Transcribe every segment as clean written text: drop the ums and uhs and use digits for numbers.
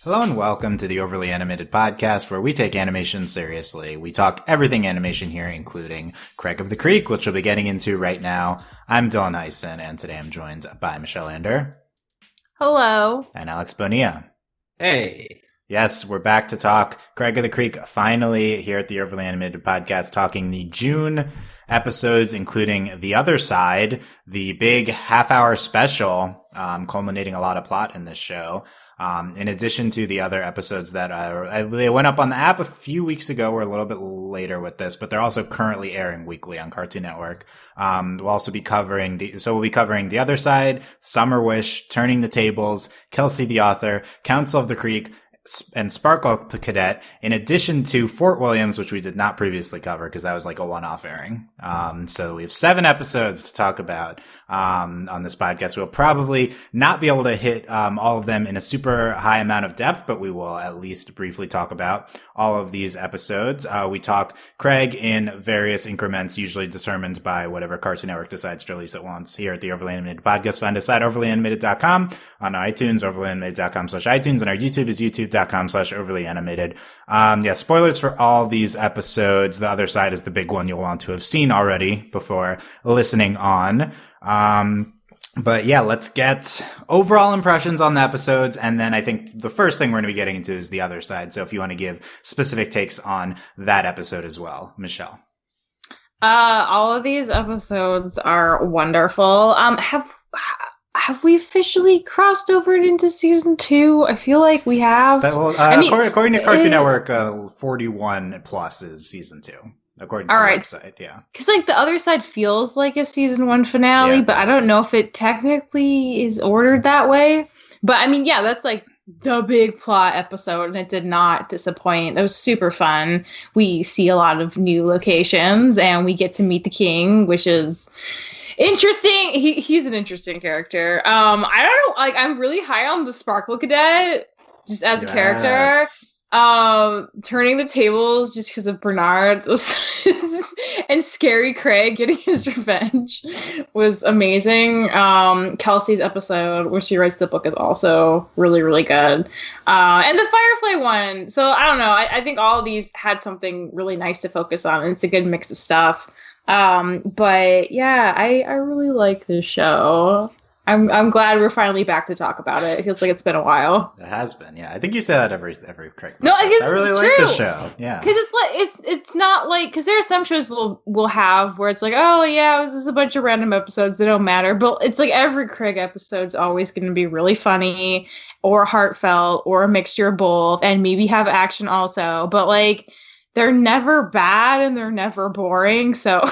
Hello and welcome to the Overly Animated Podcast, where we take animation seriously. We talk everything animation here, including Craig of the Creek, which we'll be getting into right now. I'm Dylan Hysen, and today I'm joined by Michelle Anderer. Hello. And Alex Bonilla. Hey. Yes, we're back to talk Craig of the Creek, finally here at the Overly Animated Podcast, talking the June episodes, including The Other Side, the big half-hour special, culminating a lot of plot in this show. In addition to the other episodes that they went up on the app a few weeks ago. We're a little bit later with this, but they're also currently airing weekly on Cartoon Network. We'll also be covering we'll be covering The Other Side, Summer Wish, Turning the Tables, Kelsey the Author, Council of the Creek, and Sparkle Cadet, in addition to Fort Williams, which we did not previously cover because that was like a one-off airing. So we have 7 episodes to talk about on this podcast. We'll probably not be able to hit all of them in a super high amount of depth, but we will at least briefly talk about all of these episodes. We talk Craig in various increments, usually determined by whatever Cartoon Network decides to release at once. Here at the Overly Animated Podcast, find us at overlyanimated.com, on iTunes, overlyanimated.com/iTunes, and our YouTube is youtube.com/overlyanimated. Spoilers for all these episodes. The Other Side is the big one you'll want to have seen already before listening on. But yeah, let's get overall impressions on the episodes. And then I think the first thing we're going to be getting into is The Other Side. So if you want to give specific takes on that episode as well, Michelle. All of these episodes are wonderful. Have we officially crossed over into season 2? I feel like we have. According to Cartoon Network, 41 plus is season 2. According to the website, yeah. Because like The Other Side feels like a season 1 finale, but I don't know if it technically is ordered that way. But I mean, yeah, that's like the big plot episode, and it did not disappoint. It was super fun. We see a lot of new locations, and we get to meet the king, which is interesting. He's an interesting character. I don't know. Like, I'm really high on the Sparkle Cadet just as a character. Turning the tables just because of Bernard and Scary Craig getting his revenge was amazing. Kelsey's episode where she writes the book is also really, really good. And the Firefly one. So I don't know. I think all of these had something really nice to focus on, and it's a good mix of stuff. But yeah, I really like this show. I'm glad we're finally back to talk about it. It feels like it's been a while. It has been, yeah. I think you say that every Craig. No, I guess I really like the show. Yeah, because it's not like, because there are some shows we'll have where it's like, oh yeah, this is a bunch of random episodes that don't matter, but it's like every Craig episode's always going to be really funny or heartfelt or a mixture of both, and maybe have action also. But like, they're never bad and they're never boring. So.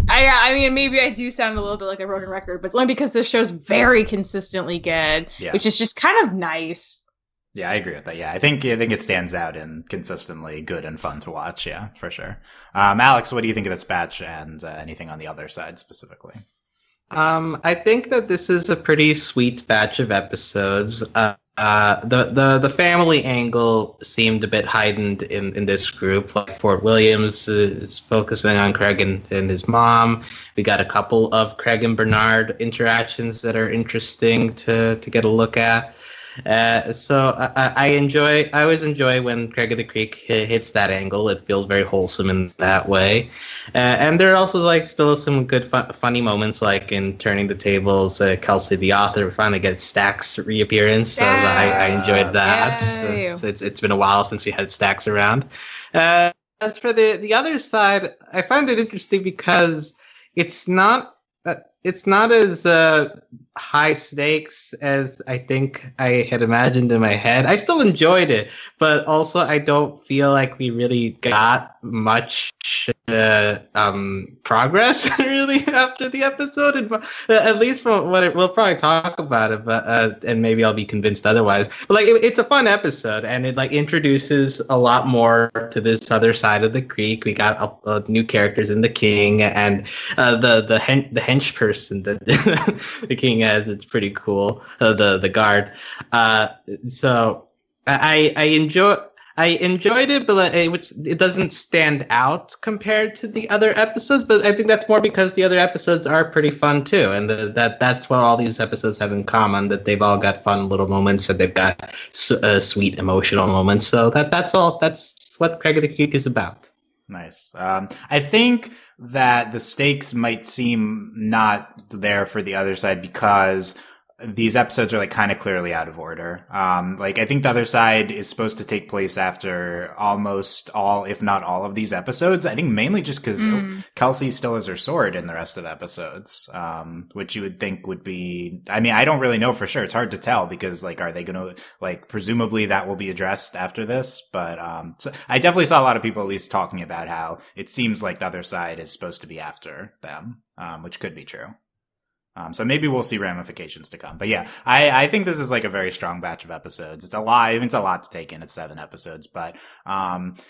I mean, maybe I do sound a little bit like a broken record, but it's only because this show's very consistently good, which is just kind of nice. Yeah, I agree with that. Yeah, I think it stands out and consistently good and fun to watch. Yeah, for sure. Alex, what do you think of this batch and anything on The Other Side specifically? I think that this is a pretty sweet batch of episodes. The family angle seemed a bit heightened in this group. Like Fort Williams is focusing on Craig and his mom. We got a couple of Craig and Bernard interactions that are interesting to get a look at. So I always enjoy when Craig of the Creek hits that angle. It feels very wholesome in that way. And there are also like still some good funny moments, like in Turning the Tables, Kelsey the Author finally gets Stack's reappearance. So I enjoyed that. So it's been a while since we had Stack's around. As for the Other Side, I find it interesting because it's not as high stakes as I think I had imagined in my head. I still enjoyed it, but also I don't feel like we really got much progress really after the episode, and at least from what we'll probably talk about it, but and maybe I'll be convinced otherwise. But like it's a fun episode, and it like introduces a lot more to this other side of the creek. We got new characters in the king, and the hench person that the king has. It's pretty cool. The guard. So I enjoy. I enjoyed it, but it doesn't stand out compared to the other episodes. But I think that's more because the other episodes are pretty fun too, and that's what all these episodes have in common, that they've all got fun little moments and they've got sweet emotional moments. So that's all. That's what Craig of the Creek is about. Nice. I think that the stakes might seem not there for the other side because these episodes are like kind of clearly out of order. Like I think the other side is supposed to take place after almost all, if not all of these episodes. I think mainly just because Kelsey still has her sword in the rest of the episodes, which you would think would be, I mean, I don't really know for sure. It's hard to tell because like, are they going to like, presumably that will be addressed after this, but, so I definitely saw a lot of people at least talking about how it seems like the other side is supposed to be after them, which could be true. So maybe we'll see ramifications to come. But yeah, I think this is like a very strong batch of episodes. It's a lot. It's a lot to take in. It's 7 episodes. But,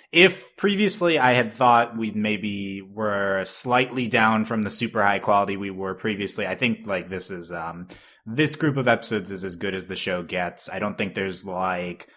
if previously I had thought we maybe were slightly down from the super high quality we were previously, I think like this is, this group of episodes is as good as the show gets. I don't think there's like,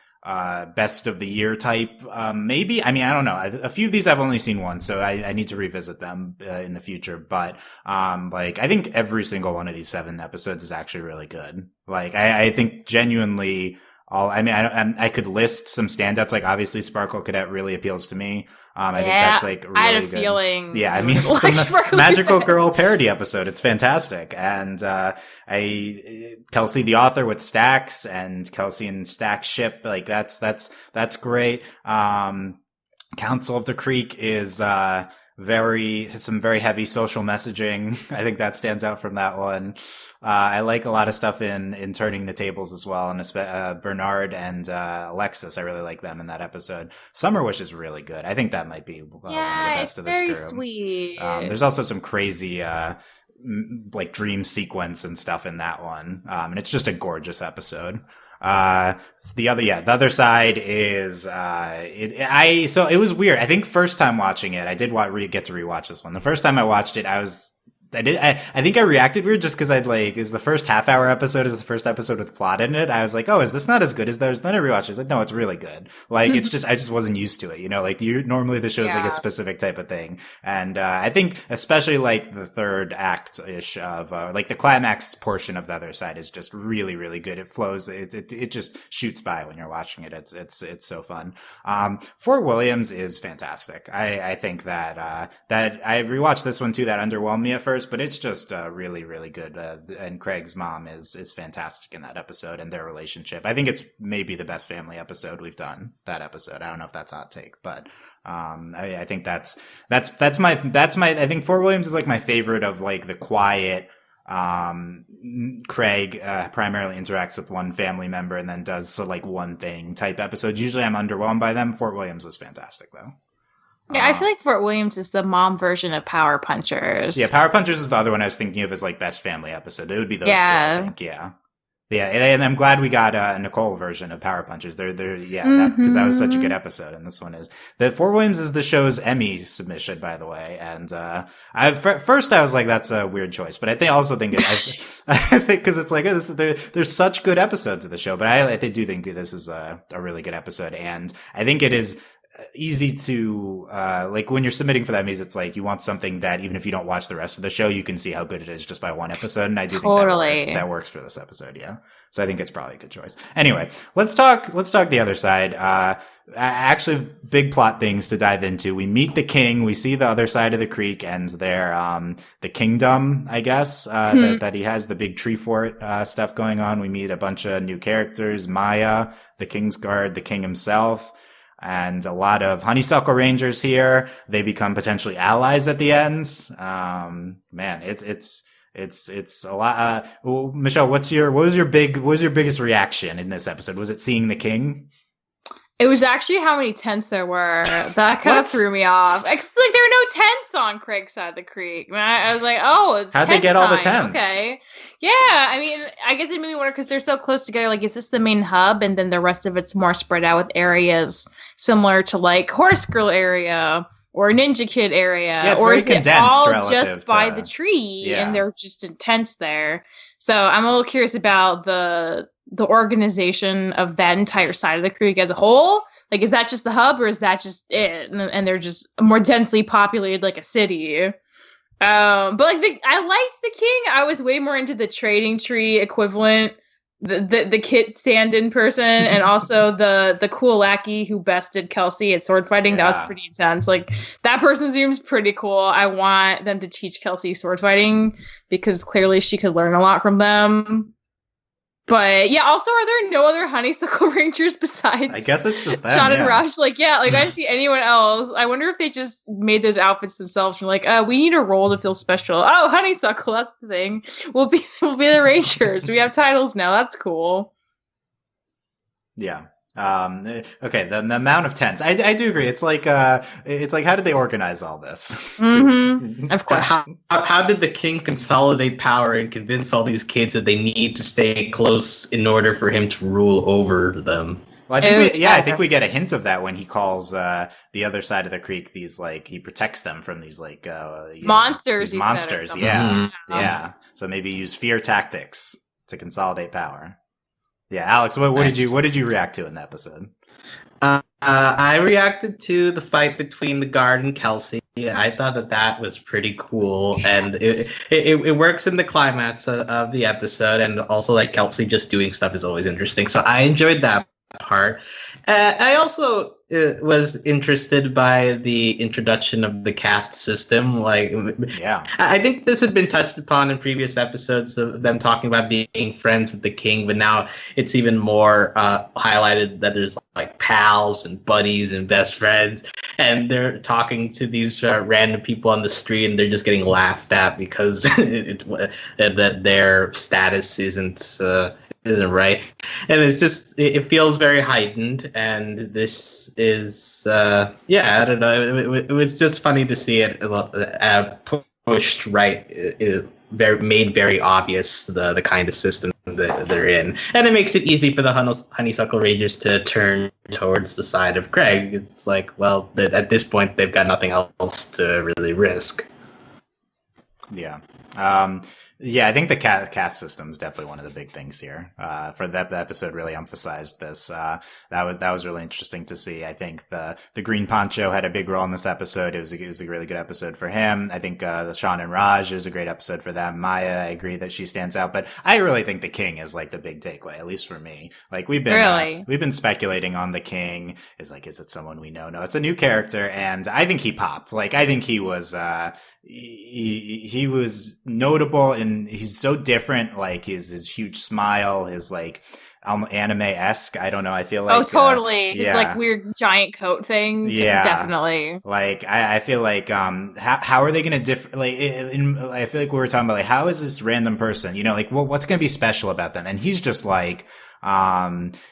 best of the year type, maybe. I mean, I don't know. A few of these I've only seen once, so I need to revisit them in the future. But, like, I think every single one of these 7 episodes is actually really good. Like, I think genuinely I could list some standouts. Like, obviously, Sparkle Cadet really appeals to me. I think that's like really good. I had a feeling. Yeah, I mean, it's the Magical Girl parody episode. It's fantastic. And, Kelsey, the author with Stacks and Kelsey and Stacks ship, like that's great. Council of the Creek is, has some very heavy social messaging. I think that stands out from that one. I like a lot of stuff in Turning the Tables as well. And, Bernard and, Alexis, I really like them in that episode. Summer Wish is really good. I think that might be one of the best of this group. It's very sweet. There's also some crazy, like dream sequence and stuff in that one. And it's just a gorgeous episode. The other side is, so it was weird. I think first time watching it, I did get to rewatch this one. The first time I watched it, I think I reacted weird just because is the first half hour episode is the first episode with plot in it. I was like, oh, is this not as good as theirs? Then I rewatched it. It's like, no, it's really good. Like, it's just, I just wasn't used to it. You know, like normally the show's like a specific type of thing. And, I think especially like the third act-ish of, like the climax portion of the other side is just really, really good. It flows. It just shoots by when you're watching it. It's so fun. Fort Williams is fantastic. I think that I rewatched this one too, that underwhelmed me at first, but it's just really, really good. And Craig's mom is fantastic in that episode and their relationship. I think it's maybe the best family episode we've done, that episode. I don't know if that's a hot take, but I think that's my I think Fort Williams is like my favorite of like the quiet. Craig primarily interacts with one family member and then does like one thing type episodes. Usually I'm underwhelmed by them. Fort Williams was fantastic though. Yeah, I feel like Fort Williams is the mom version of Power Punchers. Yeah, Power Punchers is the other one I was thinking of as like best family episode. It would be those two, I think. Yeah. Yeah, and I'm glad we got a Nicole version of Power Punchers. Because that was such a good episode, and this one is. The Fort Williams is the show's Emmy submission, by the way. And first I was like, that's a weird choice, but I think I think because it's like there's such good episodes of the show, but I do think this is a really good episode, and I think it is easy to like when you're submitting for that Emmys, it's like you want something that even if you don't watch the rest of the show, you can see how good it is just by one episode, and I do think that works for this episode. Yeah, so I think it's probably a good choice. Anyway, let's talk the other side. Actually, big plot things to dive into. We meet the king. We see the other side of the creek and their the kingdom, I guess, that he has, the big tree fort stuff going on. We meet a bunch of new characters: Maya, the King's Guard, the king himself, and a lot of Honeysuckle Rangers here. They become potentially allies at the end. Man, it's a lot. Well, Michelle, what was your biggest reaction in this episode? Was it seeing the king? It was actually how many tents there were. That kind of threw me off. Like there were no tents on Craig's side of the creek. I was like, oh, how'd they get all the tents? Okay. Yeah, I mean, I guess it made me wonder because they're so close together. Like, is this the main hub? And then the rest of it's more spread out with areas similar to like Horse Girl area or Ninja Kid area. Yeah, it's or very is it condensed all just by the tree and they're just in tents there? So I'm a little curious about the the organization of that entire side of the creek as a whole. Like, is that just the hub, or is that just it? And they're just more densely populated, like a city. But like, I liked the king. I was way more into the trading tree equivalent, the kit stand-in person, and also the cool lackey who bested Kelsey at sword fighting. That was pretty intense. Like, that person seems pretty cool. I want them to teach Kelsey sword fighting because clearly she could learn a lot from them. But yeah, also, are there no other honeysuckle rangers besides? I guess it's just them. Sean and Rush. Like, yeah, like I didn't see anyone else. I wonder if they just made those outfits themselves. From like, we need a role to feel special. Oh, honeysuckle, that's the thing. We'll be the rangers. We have titles now. That's cool. Yeah. Okay. The amount of tents. I do agree. It's like how did they organize all this? Mm-hmm. Of course. How did the king consolidate power and convince all these kids that they need to stay close in order for him to rule over them? Well, I think we get a hint of that when he calls the other side of the creek these, like, he protects them from these, like, monsters. These monsters, yeah. So maybe use fear tactics to consolidate power. Yeah, Alex, what did you react to in the episode? I reacted to the fight between the guard and Kelsey. I thought that was pretty cool, and it works in the climax of the episode, and also, like, Kelsey just doing stuff is always interesting. So I enjoyed that part. I also was interested by the introduction of the caste system. Like, yeah, I think this had been touched upon in previous episodes of them talking about being friends with the king, but now it's even more highlighted that there's like pals and buddies and best friends, and they're talking to these random people on the street, and they're just getting laughed at because that their status isn't right, and it's just it feels very heightened, and this is I don't know, it was just funny to see it pushed right, made very obvious the kind of system that they're in, and it makes it easy for the honeysuckle rangers to turn towards the side of Greg. It's like, well, at this point they've got nothing else to really risk. Yeah. Yeah, I think the cast system is definitely one of the big things here. For the episode really emphasized this. That was really interesting to see. I think the Green Poncho had a big role in this episode. It was a really good episode for him. I think the Sean and Raj was a great episode for them. Maya, I agree that she stands out, but I really think the King is like the big takeaway, at least for me. Like, we've been speculating on the King. Is it someone we know? No, it's a new character, and I think he popped. Like, I think he was he was notable, and he's so different. Like, his huge smile, his like anime-esque. I don't know. I feel like totally. His like weird giant coat thing. Yeah, definitely. Like, I feel like how are they going to I feel like we were talking about, like, how is this random person? You know, like, what's going to be special about them? And he's just like.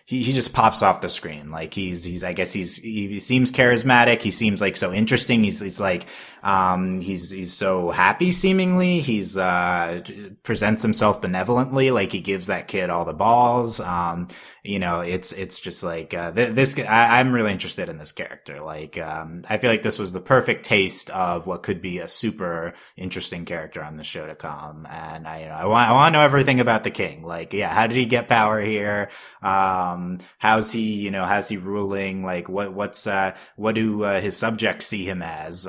He just pops off the screen. Like, he seems charismatic. He seems like so interesting. He's like, he's so happy seemingly. He's, presents himself benevolently. Like, he gives that kid all the balls. You know, it's just like, I'm really interested in this character. Like, I feel like this was the perfect taste of what could be a super interesting character on the show to come. And I want to know everything about the King. Like, yeah, how did he get power here? How's he ruling? Like, what do his subjects see him as?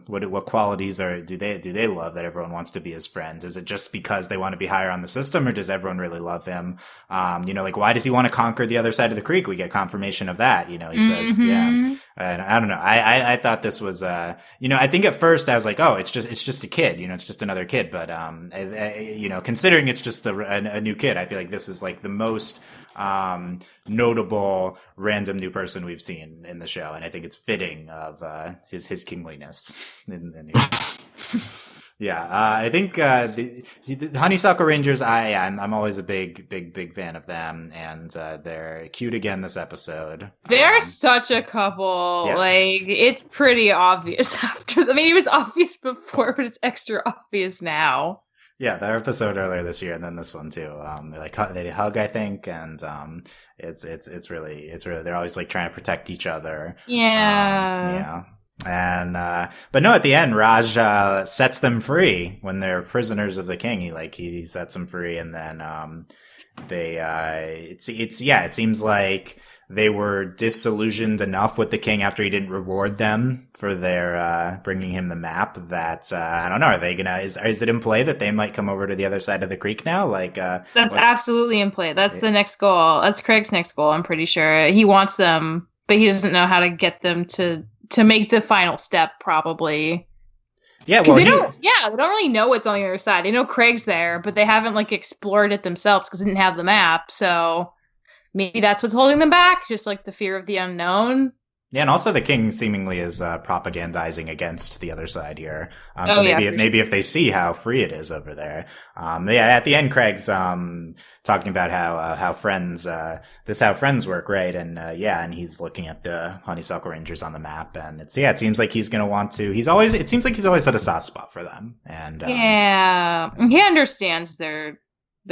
What qualities do they love that everyone wants to be his friends? Is it just because they want to be higher on the system, or does everyone really love him? Like, why does he want to conquer the other side of the creek? We get confirmation of that. You know, he says, yeah. And I don't know. I thought this was, I think at first I was like, oh, it's just a kid. You know, it's just another kid. But considering it's just a new kid, I feel like this is like the most notable random new person we've seen in the show, and I think it's fitting of his kingliness. Yeah, I think the Honeysuckle Rangers. I'm always a big fan of them, and they're cute again this episode. They're such a couple. Yes. Like, it's pretty obvious after. I mean, it was obvious before, but it's extra obvious now. Yeah, their episode earlier this year, and then this one too. They hug, I think, and it's really they're always like trying to protect each other. Yeah. Yeah. And but no, at the end, Raj sets them free when they're prisoners of the King. He sets them free, and then it seems like they were disillusioned enough with the king after he didn't reward them for their bringing him the map that I don't know. Are they gonna? Is it in play that they might come over to the other side of the creek now? Like that's absolutely in play. That's the next goal. That's Craig's next goal. I'm pretty sure he wants them, but he doesn't know how to get them to make the final step. Probably. Yeah, well, they don't really know what's on the other side. They know Craig's there, but they haven't like explored it themselves because they didn't have the map. So. Maybe that's what's holding them back, just like the fear of the unknown. Yeah, and also the king seemingly is propagandizing against the other side here. So maybe if they see how free it is over there. At the end, Craig's talking about how friends how friends work, right? And and he's looking at the Honeysuckle Rangers on the map, and it seems like he's going to want to. It seems like he's always had a soft spot for them, and he understands their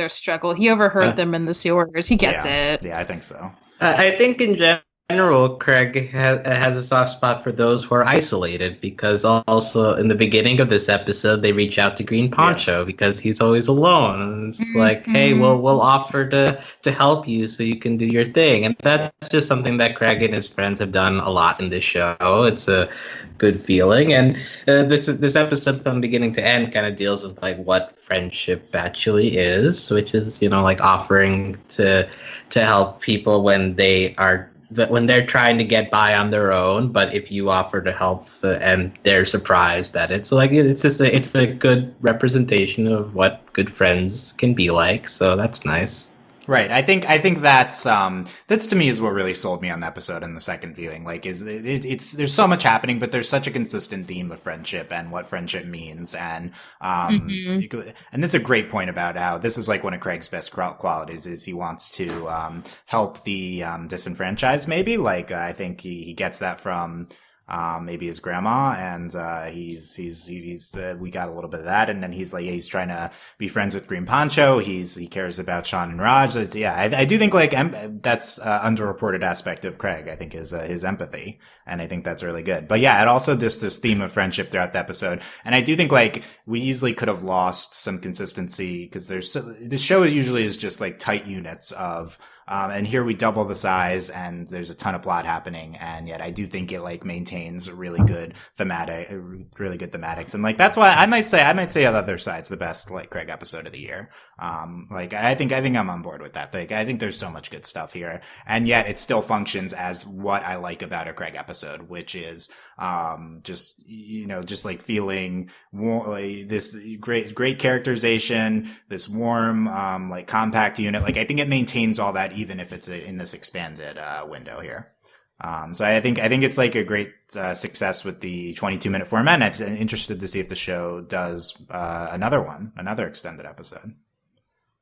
struggle. He overheard them in the sewers. He gets it. Yeah, I think so. I think in general, Craig has a soft spot for those who are isolated, because also in the beginning of this episode, they reach out to Green Poncho because he's always alone. And it's like, hey, we'll offer to help you so you can do your thing. And that's just something that Craig and his friends have done a lot in this show. It's a good feeling. And this episode from beginning to end kind of deals with like what friendship actually is, which is, like offering to help people when they're trying to get by on their own, but if you offer to help and they're surprised that it's a good representation of what good friends can be like. So that's nice. Right. I think that's to me is what really sold me on the episode in the second viewing. Like, there's so much happening, but there's such a consistent theme of friendship and what friendship means. And, and that's a great point about how this is like one of Craig's best qualities is he wants to, help the, disenfranchised maybe. Like, I think he gets that from, maybe his grandma, and we got a little bit of that, and then he's trying to be friends with Green Poncho. He cares about Sean and Raj. I do think like that's underreported aspect of Craig. I think is his empathy, and I think that's really good. But yeah, it also this theme of friendship throughout the episode, and I do think like we easily could have lost some consistency because this show usually is just like tight units of. And here we double the size and there's a ton of plot happening. And yet I do think it like maintains really good thematics. And like, that's why I might say the other side's the best like Craig episode of the year. I think I'm on board with that. Like, I think there's so much good stuff here. And yet it still functions as what I like about a Craig episode, which is, just like feeling like this great characterization, this warm, like compact unit. Like, I think it maintains all that even if it's in this expanded window here. So I think it's like a great success with the 22-minute format. And I'm interested to see if the show does another extended episode.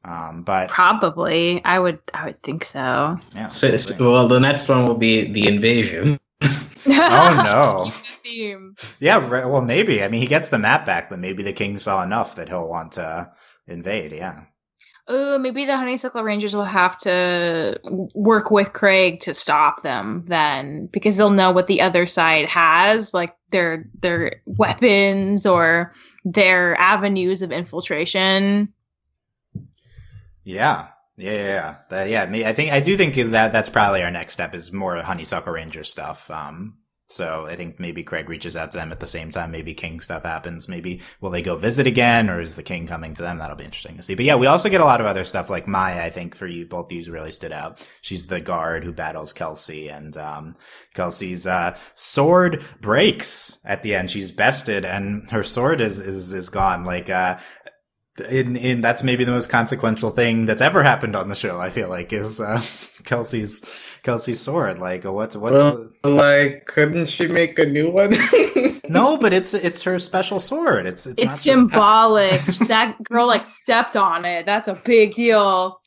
But probably I would think so. Yeah. So the next one will be the invasion. Oh no. Theme. Yeah, well, maybe. I mean, he gets the map back, but maybe the king saw enough that he'll want to invade. Yeah. Maybe the Honeysuckle Rangers will have to work with Craig to stop them then, because they'll know what the other side has, like their weapons or their avenues of infiltration. Yeah. I do think that that's probably our next step is more Honeysuckle Ranger stuff. So I think maybe Craig reaches out to them at the same time. Maybe King stuff happens. Maybe will they go visit again, or is the King coming to them? That'll be interesting to see. But yeah, we also get a lot of other stuff like Maya. I think for you, both of you really stood out. She's the guard who battles Kelsey, and Kelsey's sword breaks at the end. She's bested, and her sword is gone. Like in that's maybe the most consequential thing that's ever happened on the show. I feel like is Kelsey's sword. Like what's like, couldn't she make a new one? No, but it's her special sword. It's not symbolic. That girl like stepped on it. That's a big deal.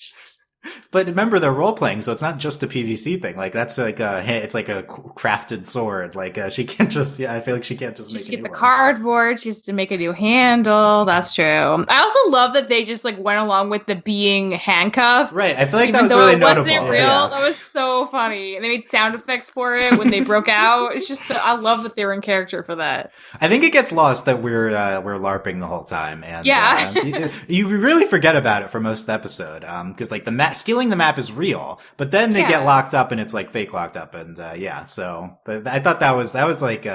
But remember, they're role playing, so it's not just a PVC thing. Like that's like it's like a crafted sword. Like she can't just. Yeah, I feel like she can't just make. She get the cardboard. She has to make a new handle. That's true. I also love that they just like went along with the being handcuffed. Right. I feel like that was really notable. Wasn't real. Yeah. That was so funny. And they made sound effects for it when they broke out. It's just I love that they were in character for that. I think it gets lost that we're LARPing the whole time, and yeah, you really forget about it for most of the episode. Because like the stealing the map is real, but then they get locked up and it's like fake locked up. And, so I thought that was like,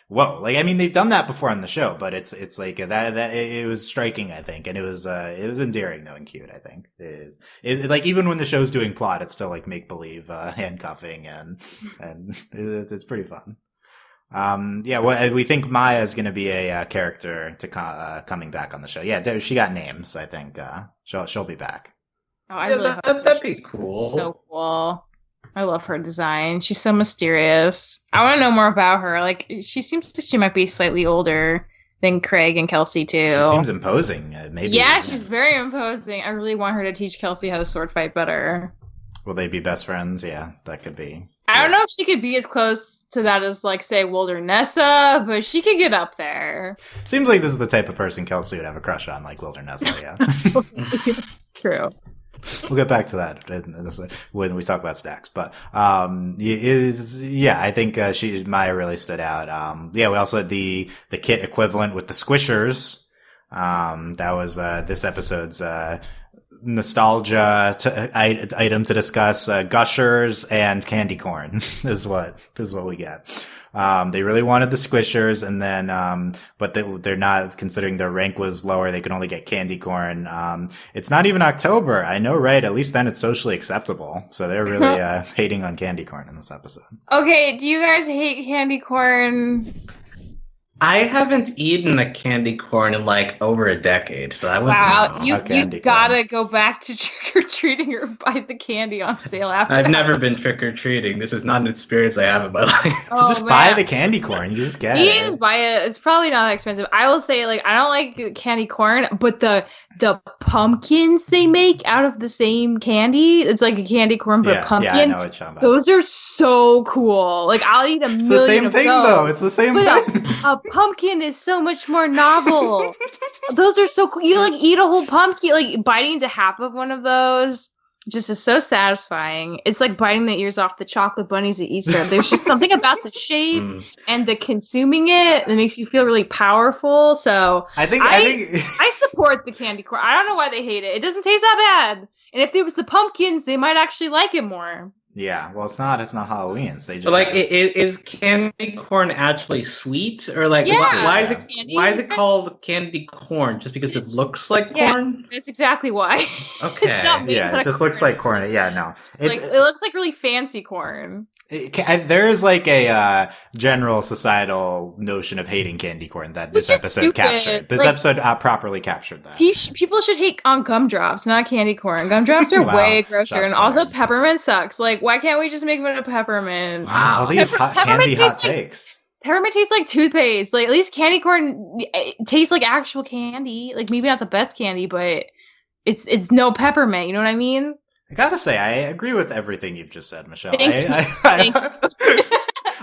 whoa. Like, I mean, they've done that before on the show, but it's like that it was striking, I think. And it was endearing though and cute, I think. It is like, even when the show's doing plot, it's still like make believe, handcuffing and it's pretty fun. We think Maya is going to be a character to coming back on the show. Yeah, she got names. So I think she'll be back. Oh, I really hope that'd be cool. So cool. I love her design. She's so mysterious. I want to know more about her. Like, she seems she might be slightly older than Craig and Kelsey too. She seems imposing. Maybe. Yeah, she's very imposing. I really want her to teach Kelsey how to sword fight better. Will they be best friends? Yeah, that could be. I don't know if she could be as close to that as, like, say, Wildernessa, but she could get up there. Seems like this is the type of person Kelsey would have a crush on, like Wildernessa, yeah. True. We'll get back to that when we talk about stacks. But I think Maya really stood out. We also had the kit equivalent with the squishers. That was this episode's nostalgia item to discuss. Gushers and candy corn is what we get. They really wanted the squishers, and then but they're not, considering their rank was lower, they could only get candy corn. It's not even October, I know, right? At least then it's socially acceptable, so they're really hating on candy corn in this episode. Okay, do you guys hate candy corn? I haven't eaten a candy corn in like over a decade, so I wouldn't know. You gotta go back to trick-or-treating or buy the candy on sale after. I've never been trick-or-treating. This is not an experience I have in my life. Just buy the candy corn. You just get it. You just buy it. It's probably not that expensive. I will say, like, I don't like candy corn, but the pumpkins they make out of the same candy, it's like a candy corn but pumpkin. Yeah, I know what you're talking about. Those are so cool. Like, I'll eat a million. It's the same thing, though. It's the same thing. A pumpkin is so much more novel. Those are so cool. You like eat a whole pumpkin, like biting into half of one of those just is so satisfying. It's like biting the ears off the chocolate bunnies at Easter. There's just something about the shape and the consuming it that makes you feel really powerful. So I think I support the candy corn. I don't know why they hate it. It doesn't taste that bad. And if there was the pumpkins, they might actually like it more. Yeah, well, it's not Halloween. So they just like, is candy corn actually sweet, or like why is it called candy corn? Just because it looks like corn? That's exactly why. Okay, it just looks like corn. Yeah, no, it looks like really fancy corn. There is like a general societal notion of hating candy corn that this episode captured. This episode properly captured that. People should hate on gumdrops, not candy corn. Gumdrops are way grosser, and also peppermint sucks. Like, why can't we just make it a peppermint? Wow, all these candy hot takes. Peppermint tastes like toothpaste. Like, at least candy corn tastes like actual candy. Like, maybe not the best candy, but it's no peppermint. You know what I mean? I gotta say, I agree with everything you've just said, Michelle. Thank you.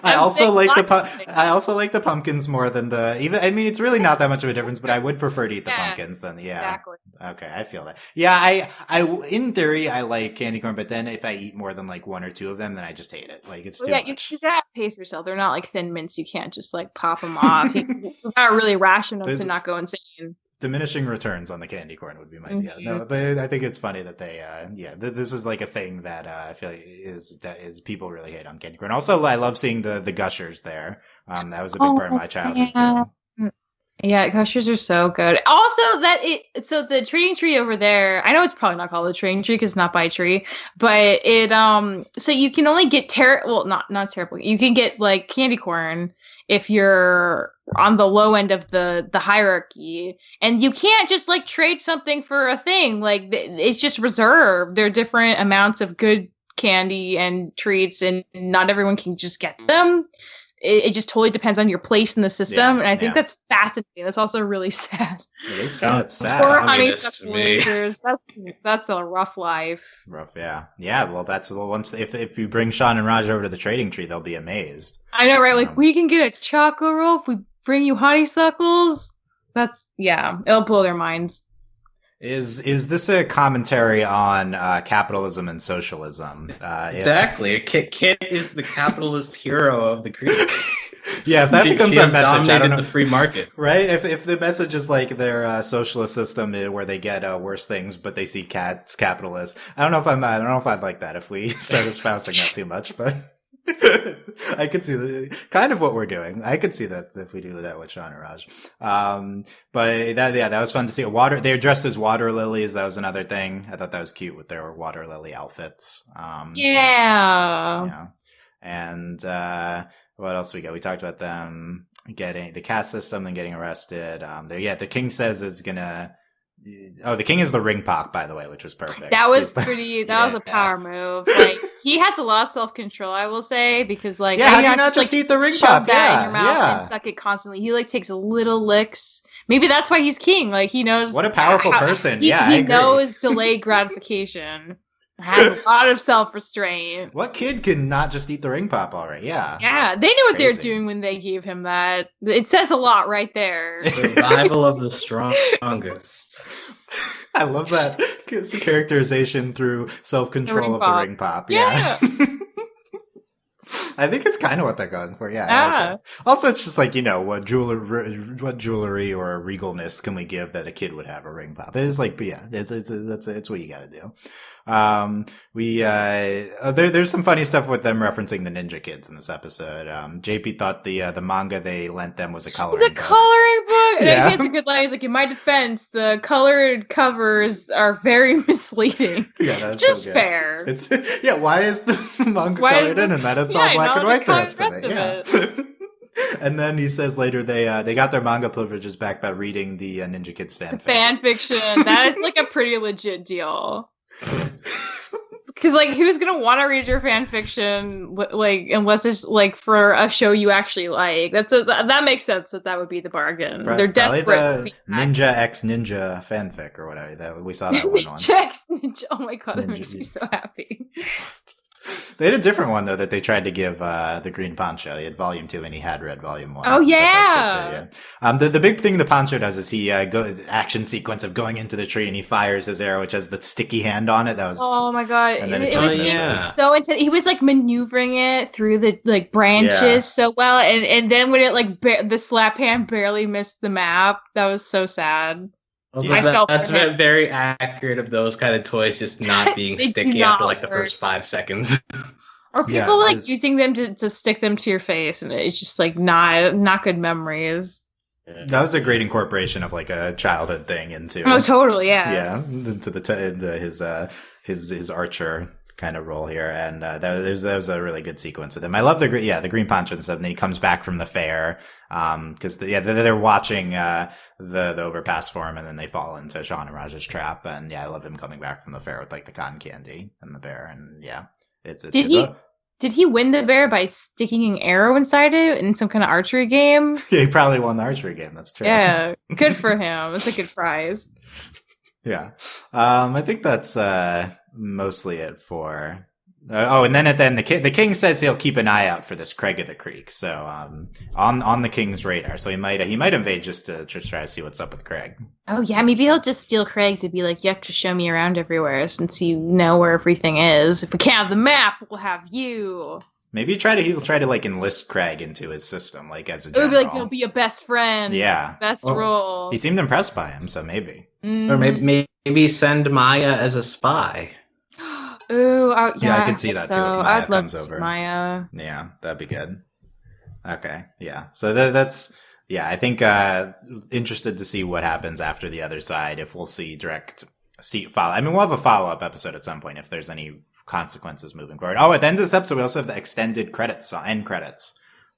I also like the pumpkins more than I mean, it's really not that much of a difference, but I would prefer to eat the pumpkins than Exactly. Okay, I feel that. Yeah, I in theory I like candy corn, but then if I eat more than like one or two of them, then I just hate it. Like, it's too much. You gotta pace yourself. They're not like Thin Mints. You can't just like pop them off. You gotta really ration them to not go insane. Diminishing returns on the candy corn would be my no, but I think it's funny that they this is like a thing that I feel like is people really hate on candy corn. Also, I love seeing the gushers there. That was a big part of my childhood too. Yeah, gushers are so good. Also, so the trading tree over there, I know it's probably not called the trading tree because it's not by a tree, but it so you can only get not terrible. You can get like candy corn if you're on the low end of the hierarchy, and you can't just like trade something for a thing. Like, it's just reserved. There are different amounts of good candy and treats, and not everyone can just get them. It just totally depends on your place in the system, and I think that's fascinating. That's also really sad. It is sad. It's sad. Poor honeysuckle losers. That's a rough life. Rough, yeah. Well, once if you bring Sean and Raj over to the trading tree, they'll be amazed. I know, right? Like, we can get a choco roll if we bring you honeysuckles. It'll blow their minds. Is this a commentary on capitalism and socialism? Exactly. Kit is the capitalist hero of the group. Yeah, if that becomes our message, I don't know. The free market, right? If the message is like their socialist system where they get worse things, but they see cats capitalist. I don't know if I'd like that if we start espousing that too much, but. I could see kind of what we're doing. I could see that if we do that with Sean and Raj. But that was fun to see. They're dressed as water lilies. That was another thing. I thought that was cute with their water lily outfits. Yeah. And, what else we got? We talked about them getting the caste system and getting arrested. The king says it's gonna, the king is the ring pop, by the way, which was perfect. That was pretty. That was a power move. Like he has a lot of self control, I will say, because like how do you not just eat the ring pop? That in your mouth and suck it constantly. He like takes little licks. Maybe that's why he's king. Like he knows what a powerful person. He knows delayed gratification. Has a lot of self restraint. What kid can not just eat the ring pop already? Yeah, they knew what they were doing when they gave him that. It says a lot right there. Survival of the strongest. I love that characterization through self-control of the ring pop. Yeah. I think it's kind of what they're going for. Yeah. I like also, it's just like, what jewelry or regalness can we give that a kid would have a ring pop? It's like, but yeah, it's what you got to do. There's some funny stuff with them referencing the Ninja Kids in this episode. JP thought the manga they lent them was a coloring book. Coloring book! Yeah. It's a good line. He's like, in my defense, the colored covers are very misleading. Yeah, that's just so fair. Why is the manga colored in and then it's all black and white the rest of it? And then he says later they got their manga privileges back by reading the Ninja Kids fanfiction. Fan fiction. That is like a pretty legit deal. Because like, who's gonna want to read your fan fiction like unless it's like for a show you actually like? That makes sense. That would be the bargain. They're desperate. The Ninja X Ninja fanfic or whatever. That we saw that one once. Ninja X Ninja. Oh my god, that makes me so happy. They had a different one though that they tried to give the Green Poncho. He had Volume 2 and he had Red Volume 1. Oh yeah. The big thing the Poncho does is he action sequence of going into the tree and he fires his arrow, which has the sticky hand on it. That was oh my god. And then it was so intense. He was like maneuvering it through the like branches so well, and then when it like the slap hand barely missed the map, that was so sad. Well, that's very accurate of those kind of toys just not being sticky after like the first 5 seconds. Or people using them to stick them to your face, and it's just like not good memories. That was a great incorporation of like a childhood thing into. Oh, totally, into his archer kind of role here, and that was a really good sequence with him. I love the Green Poncho and stuff. And then he comes back from the fair, because they're watching the overpass for him, and then they fall into Sean and Raj's trap. And I love him coming back from the fair with like the cotton candy and the bear, and it's Did he win the bear by sticking an arrow inside it in some kind of archery game? Yeah, he probably won the archery game. That's true. Yeah, good for him. It's a good prize. Yeah, I think that's mostly it for. And then at the end, the king says he'll keep an eye out for this Craig of the Creek. So on the king's radar. So he might invade just to try to see what's up with Craig. Oh yeah, maybe he'll just steal Craig to be like, you have to show me around everywhere since you know where everything is. If we can't have the map, we'll have you. Maybe he'll try to like enlist Craig into his system, like as a general. It would be like he'll be a best friend. Yeah, best role. He seemed impressed by him, so maybe. Or maybe send Maya as a spy. Ooh, I could see that too. If Maya I'd love comes over. Maya. Yeah, that'd be good. Okay, yeah. So that's I think interested to see what happens after the other side. If we'll see follow. I mean, we'll have a follow-up episode at some point if there's any consequences moving forward. Oh, at the end of this episode, we also have the extended end credits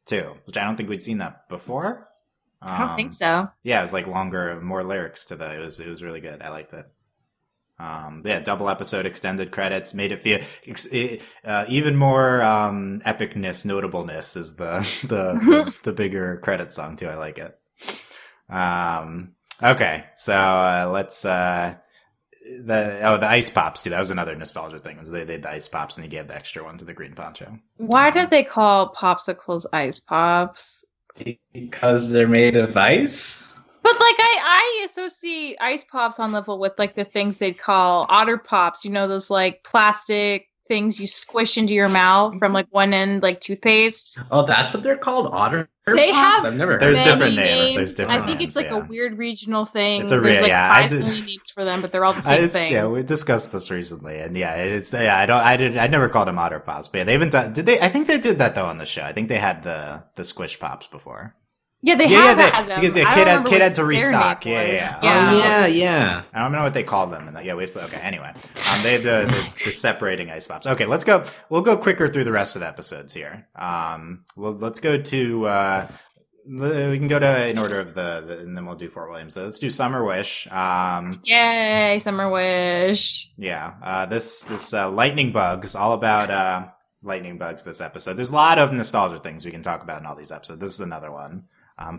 too, which I don't think we'd seen that before. I don't think so. Yeah, it was like longer, more lyrics to it was really good. I liked it. Double episode extended credits made it feel even more epicness, notableness is the bigger credit song too. I like it. Okay, so let's the ice pops too. That was another nostalgia thing. They did the ice pops and he gave the extra one to the Green Poncho. Why did they call popsicles ice pops? Because they're made of ice. But like I associate ice pops on level with like the things they'd call otter pops, those like plastic things you squish into your mouth from like one end, like toothpaste. Oh, that's what they're called? Otter They Pops? have I've never heard There's of different that. names. There's different I think names, it's like yeah. a weird regional thing. It's a There's real, like yeah. 5 million names for them, but they're all the same thing. Yeah, we discussed this recently, and yeah, I never called them Otter Pops, but yeah, they haven't done. Did they? I think they did that though on the show. I think they had the Squish Pops before. Yeah, they Yeah, have yeah, had them. because I don't Kid remember had what to their restock. name Yeah, was. yeah. Oh, yeah. I don't know what they call them. And yeah, we have to. Okay, anyway, they have the separating ice pops. Okay, let's go. We'll go quicker through the rest of the episodes here. Well, let's go to. We can go to in order of and then we'll do Fort Williams. So let's do Summer Wish. Yay, Summer Wish. Yeah. This lightning bugs, all about lightning bugs. This episode. There's a lot of nostalgia things we can talk about in all these episodes. This is another one.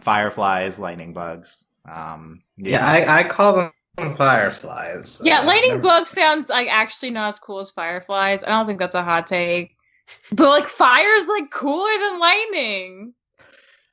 Fireflies, lightning bugs. I call them fireflies. Yeah, lightning bug sounds like actually not as cool as fireflies. I don't think that's a hot take. But like fire's like cooler than lightning.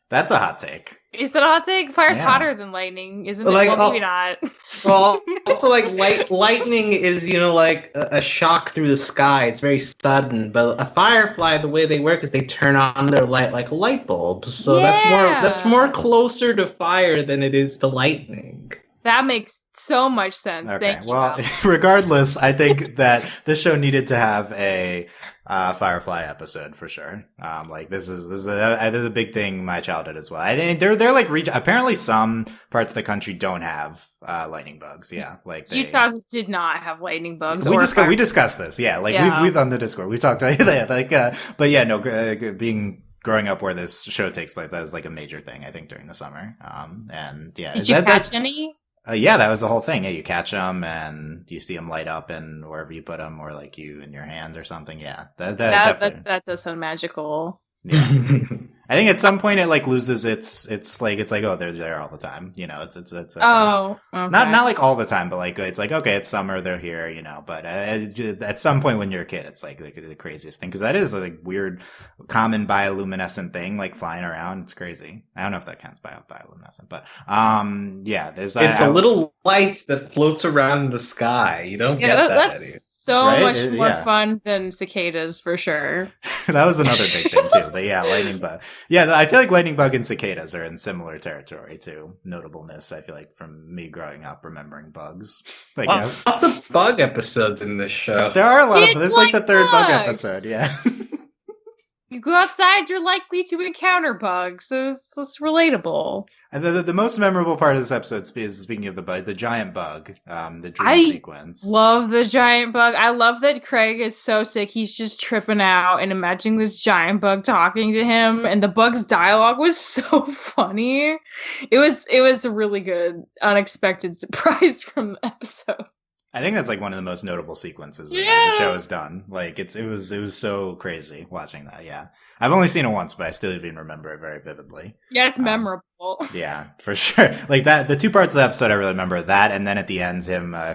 That's a hot take. Is that a hot take? Fire's Yeah. hotter than lightning, isn't it? Like, Well, maybe not. Well, also like lightning is like a shock through the sky. It's very sudden. But a firefly, the way they work is they turn on their light like light bulbs. So that's more closer to fire than it is to lightning. That makes so much sense. Okay. Thank you. Well, regardless, I think that this show needed to have a Firefly episode for sure. Like this is a big thing in my childhood as well. I think they're like apparently some parts of the country don't have lightning bugs. Yeah, like Utah did not have lightning bugs. We discussed this. Yeah, like we've on the Discord. We've talked about that. Like, but yeah, no, growing up where this show takes place, that was like a major thing, I think, during the summer. And yeah, did you catch any? Yeah, that was the whole thing. Yeah, you catch them and you see them light up and wherever you put them, or like you in your hands or something. Yeah, that does sound magical. Yeah. I think at some point it like loses it's like oh they're there all the time, you know. It's okay. Okay. Not like all the time, but like it's like okay, it's summer, they're here, you know. But at some point when you're a kid, it's like the craziest thing because that is a like, weird common bioluminescent thing like flying around. It's crazy. I don't know if that counts bioluminescent, but yeah, there's it's a little light that floats around in the sky. You don't get that. That's so right? much more fun than cicadas for sure. That was another big thing too. But yeah, lightning bug. Yeah, I feel like lightning bug and cicadas are in similar territory too. Notableness, I feel like from me growing up remembering bugs. I guess. Lots of bug episodes in this show. There are a lot of. This is like the third bug bugs. episode. Yeah. You go outside, you're likely to encounter bugs, so it's relatable. And the most memorable part of this episode is speaking of the bug, the giant bug, the dream sequence. Love the giant bug. I love that Craig is so sick. He's just tripping out and imagining this giant bug talking to him. And the bug's dialogue was so funny. It was a really good, unexpected surprise from the episode. I think that's like one of the most notable sequences the show has done. Like it was so crazy watching that. Yeah, I've only seen it once, but I still even remember it very vividly. Yeah, it's memorable. Yeah, for sure. Like that, the two parts of the episode I really remember that, and then at the end,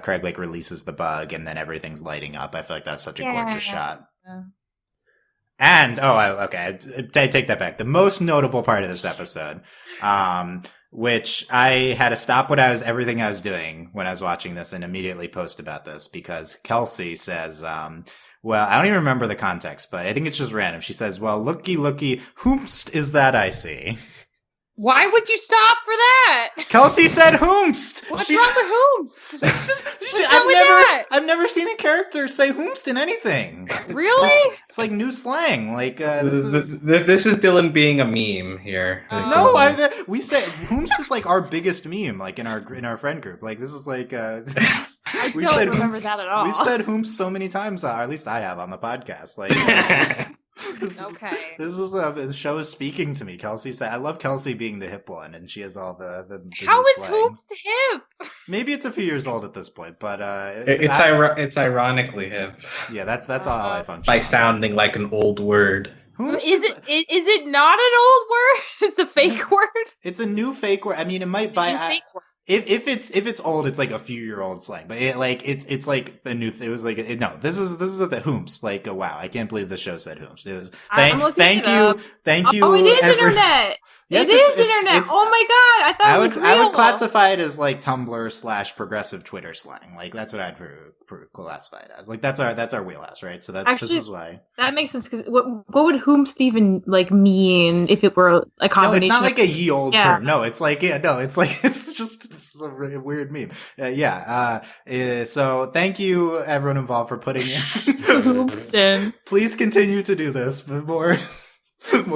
Craig like releases the bug, and then everything's lighting up. I feel like that's such a gorgeous shot. Yeah. And I take that back. The most notable part of this episode, which I had to stop everything I was doing when I was watching this and immediately post about this because Kelsey says, well, I don't even remember the context, but I think it's just random. She says, well, looky, whomst is that I see? Why would you stop for that? Kelsey said whomst. What's wrong with whomst? I've never seen a character say whomst in anything. Really? It's like new slang. Like this is Dylan being a meme here. No, we say whomst is like our biggest meme, like in our friend group. Like this is like I don't remember that at all. We've said whomst so many times, or at least I have on the podcast. Like the show is speaking to me. Kelsey said, "I love Kelsey being the hip one, and she has all the How is slang. hoops hip? Maybe it's a few years old at this point, but it's ironically hip. Yeah, that's all I function by sounding like an old word. Is it not an old word? It's a fake word. It's a new fake word. I mean, it might if it's old, it's like a few-year-old slang, but it's like the new. It was like this is the whomst. Like wow, I can't believe the show said whomst. It was thank you. Oh, it is internet. Yes, it is internet. Oh my god, I thought it was real. I would classify it as like Tumblr / progressive Twitter slang. Like that's what I'd classify it as. Like that's our wheelhouse, right? So Actually, this is why that makes sense. Because what would whomst even like mean if it were a combination? No, it's not like a ye old term. No, it's like it's a really weird meme. So thank you everyone involved for putting in. Please continue to do this, but more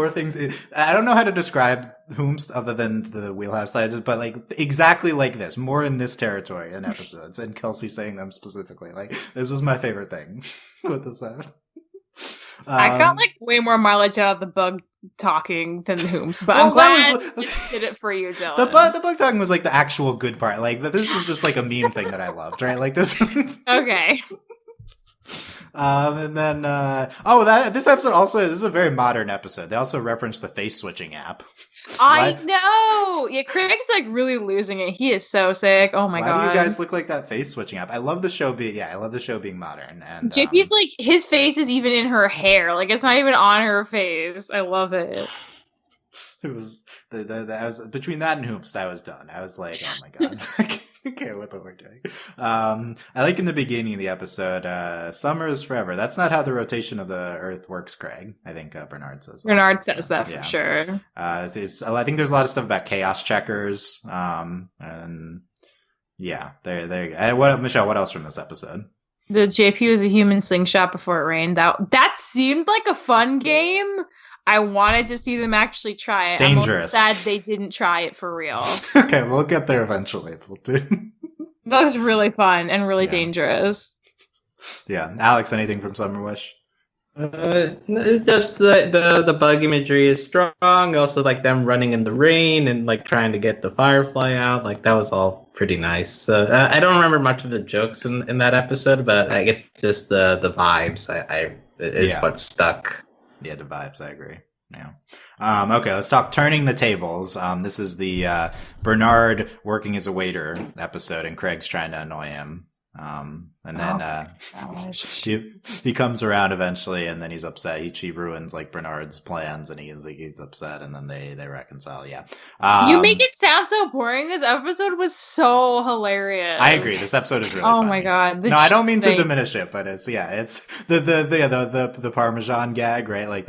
things. I don't know how to describe whomst other than the wheelhouse slides, but like exactly like this, more in this territory in episodes, and Kelsey saying them specifically. Like this was my favorite thing with this episode. I got like way more mileage out of the bug talking than the whomst, but I'm glad you did it for you, Dylan. The bug talking was like the actual good part. Like this was just like a meme thing that I loved, right? Like this. Okay. And then, this episode also, this is a very modern episode. They also reference the face switching app. I know! Yeah, Craig's like really losing it. He is so sick. Oh my god. Why do you guys look like that face switching app? I love the show being modern. And JP's like, his face is even in her hair. Like, it's not even on her face. I love it. It was, I was between that and Hoops, I was done. I was like, oh my god. I can't what we're doing. I like in the beginning of the episode, summer is forever. That's not how the rotation of the Earth works, Craig. I think Bernard says that. Bernard says that for sure. I think there's a lot of stuff about chaos checkers. And yeah, there you go. Michelle, what else from this episode? The JP was a human slingshot before it rained. That seemed like a fun game. I wanted to see them actually try it. Dangerous. I'm sad they didn't try it for real. Okay, we'll get there eventually. That was really fun and really dangerous. Yeah. Alex, anything from Summer Wish? Just the bug imagery is strong. Also, like them running in the rain and like trying to get the firefly out. Like that was all pretty nice. I don't remember much of the jokes in that episode, but I guess just the vibes. Is what stuck. Yeah, the vibes. I agree. Yeah. Okay, let's talk turning the tables. This is the Bernard working as a waiter episode, and Craig's trying to annoy him. And then he comes around eventually, and then he's upset. He ruins like Bernard's plans, and he's upset, and then they reconcile. Yeah. You make it sound so boring. This episode was so hilarious. I agree. This episode is really funny. My god. No, I don't mean to diminish it, but it's the Parmesan gag, right? Like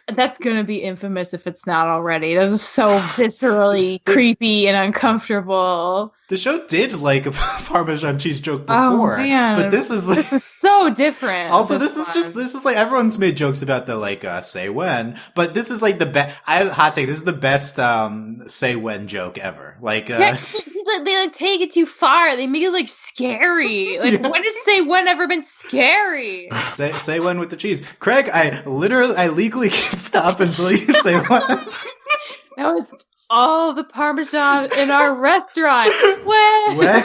that's gonna be infamous if it's not already. That was so viscerally creepy and uncomfortable. The show did like a Parmesan cheese joke before, but this is so different. Also, this is like everyone's made jokes about the like say when, but this is like the best. Hot take. This is the best say when joke ever. Like they like take it too far. They make it like scary. Like when has say when ever been scary? Say when with the cheese, Craig. I legally can't stop until you say when. That was all the Parmesan in our restaurant. When?